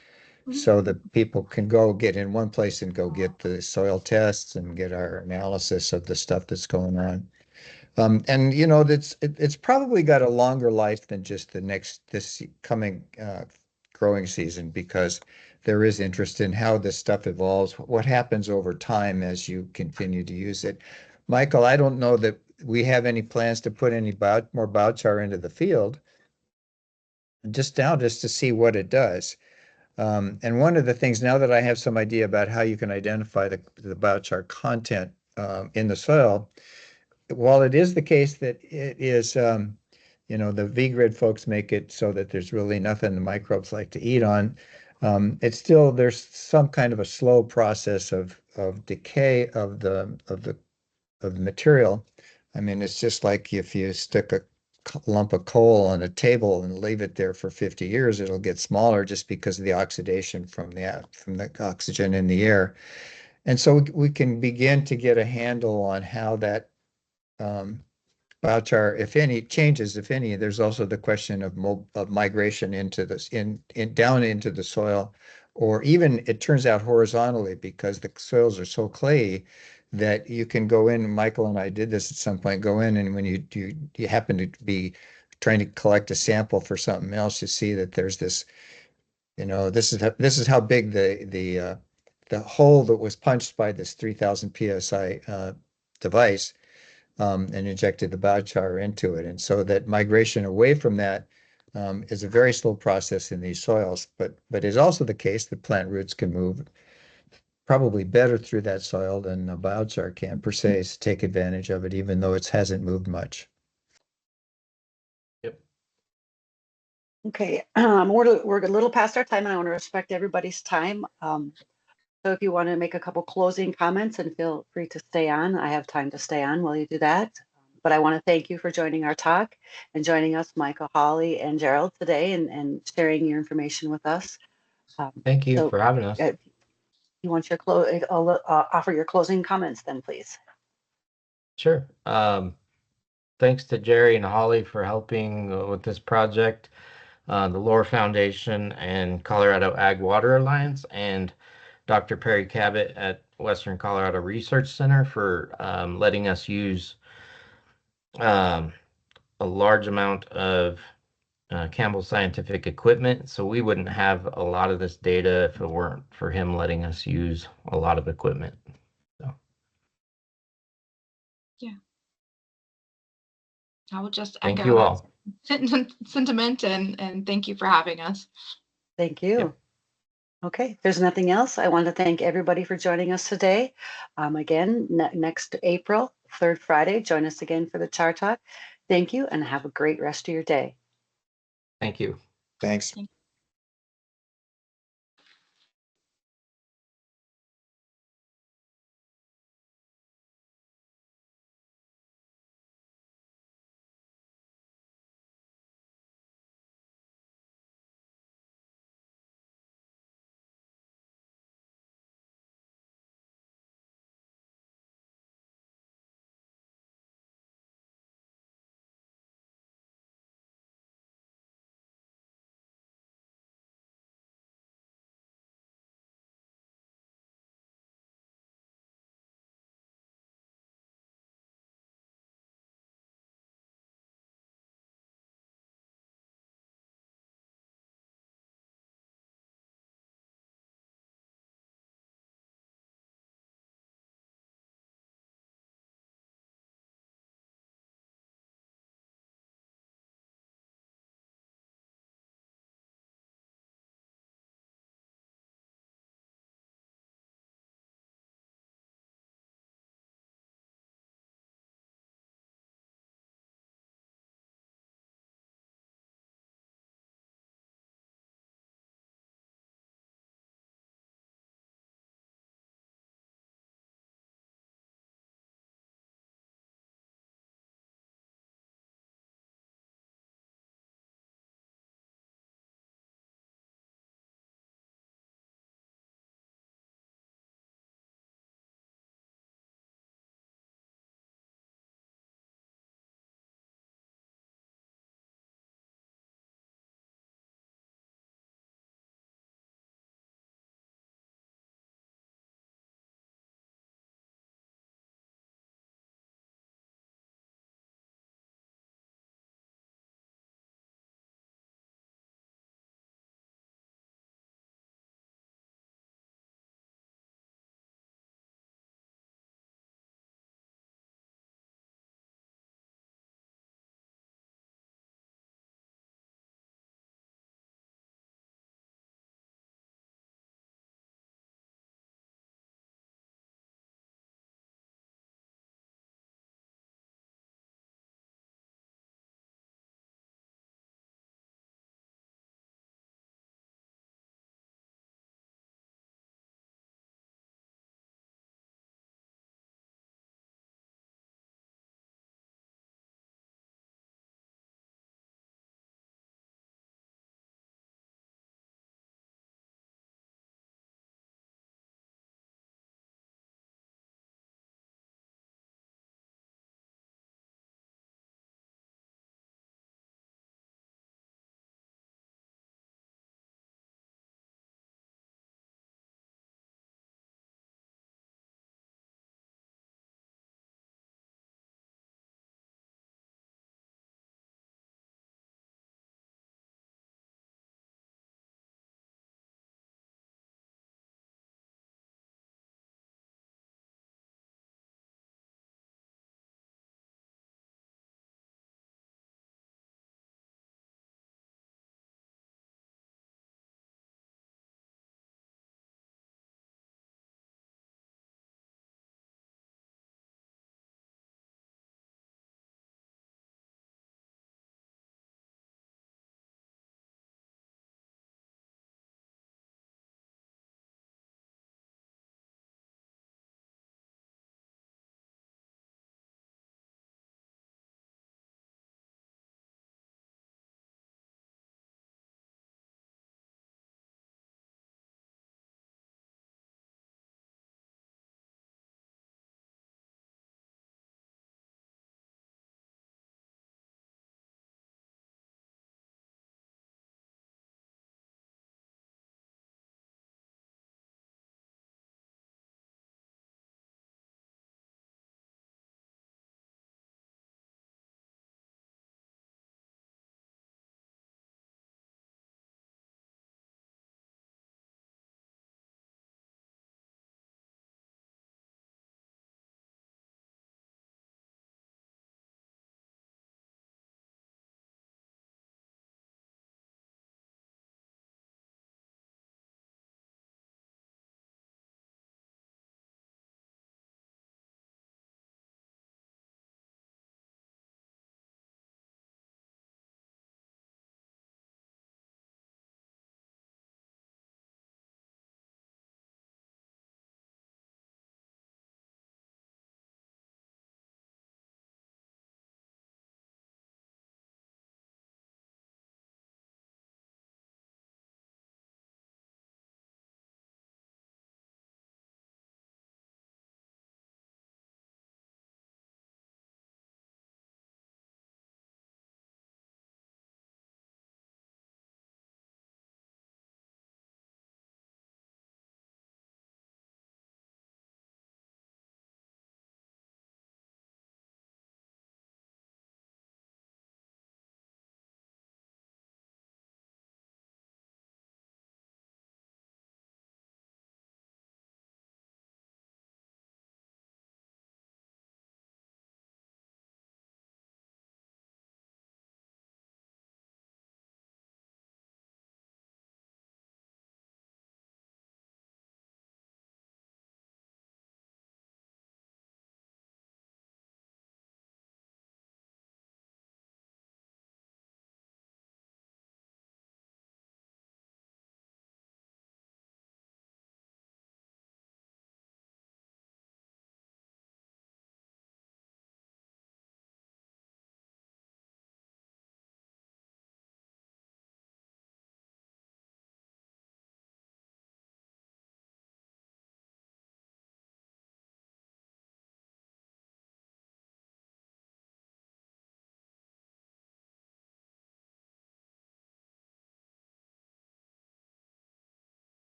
Speaker 5: so that people can go get in one place and go get the soil tests and get our analysis of the stuff that's going on. And you know, it's probably got a longer life than just this coming growing season, because there is interest in how this stuff evolves, what happens over time as you continue to use it. Michael, I don't know that we have any plans to put any more biochar into the field, just to see what it does. And one of the things, now that I have some idea about how you can identify the biochar content in the soil, while it is the case that it is, you know, the V-Grid folks make it so that there's really nothing the microbes like to eat on, it's still, there's some kind of a slow process of decay of the material. I mean, it's just like if you stick a lump of coal on a table and leave it there for 50 years, it'll get smaller just because of the oxidation from the oxygen in the air. And so we can begin to get a handle on how that biochar, if any, changes, if any. There's also the question of migration into this down into the soil, or even it turns out horizontally, because the soils are so clayey that you can go in. Michael and I did this at some point. Go in, and when you happen to be trying to collect a sample for something else, you see that there's this. You know, this is how big the hole that was punched by this 3,000 psi device, and injected the biochar into it. And so that migration away from that is a very slow process in these soils, but it's also the case that plant roots can move probably better through that soil than a biochar can per se, to take advantage of it, even though it hasn't moved much.
Speaker 2: Yep.
Speaker 4: Okay, we're a little past our time, and I want to respect everybody's time. So if you want to make a couple closing comments, and feel free to stay on. I have time to stay on while you do that. But I want to thank you for joining our talk and joining us, Michael, Holly, and Gerald today, and sharing your information with us.
Speaker 2: Thank you
Speaker 4: So
Speaker 2: for having us.
Speaker 4: you want your offer your closing comments then, please.
Speaker 2: Sure. Thanks to Jerry and Holly for helping with this project, the Lore Foundation and Colorado Ag Water Alliance, and Dr. Perry Cabot at Western Colorado Research Center for letting us use a large amount of Campbell Scientific equipment. So we wouldn't have a lot of this data if it weren't for him letting us use a lot of equipment. So.
Speaker 3: Yeah. I will just
Speaker 2: Thank
Speaker 3: echo
Speaker 2: you
Speaker 3: that
Speaker 2: all.
Speaker 3: sentiment, and thank you for having us.
Speaker 4: Thank you.
Speaker 2: Yep.
Speaker 4: Okay, if there's nothing else, I want to thank everybody for joining us today. Again, next April, third Friday, join us again for the Char Talk. Thank you and have a great rest of your day.
Speaker 2: Thank you.
Speaker 5: Thanks.
Speaker 3: Thank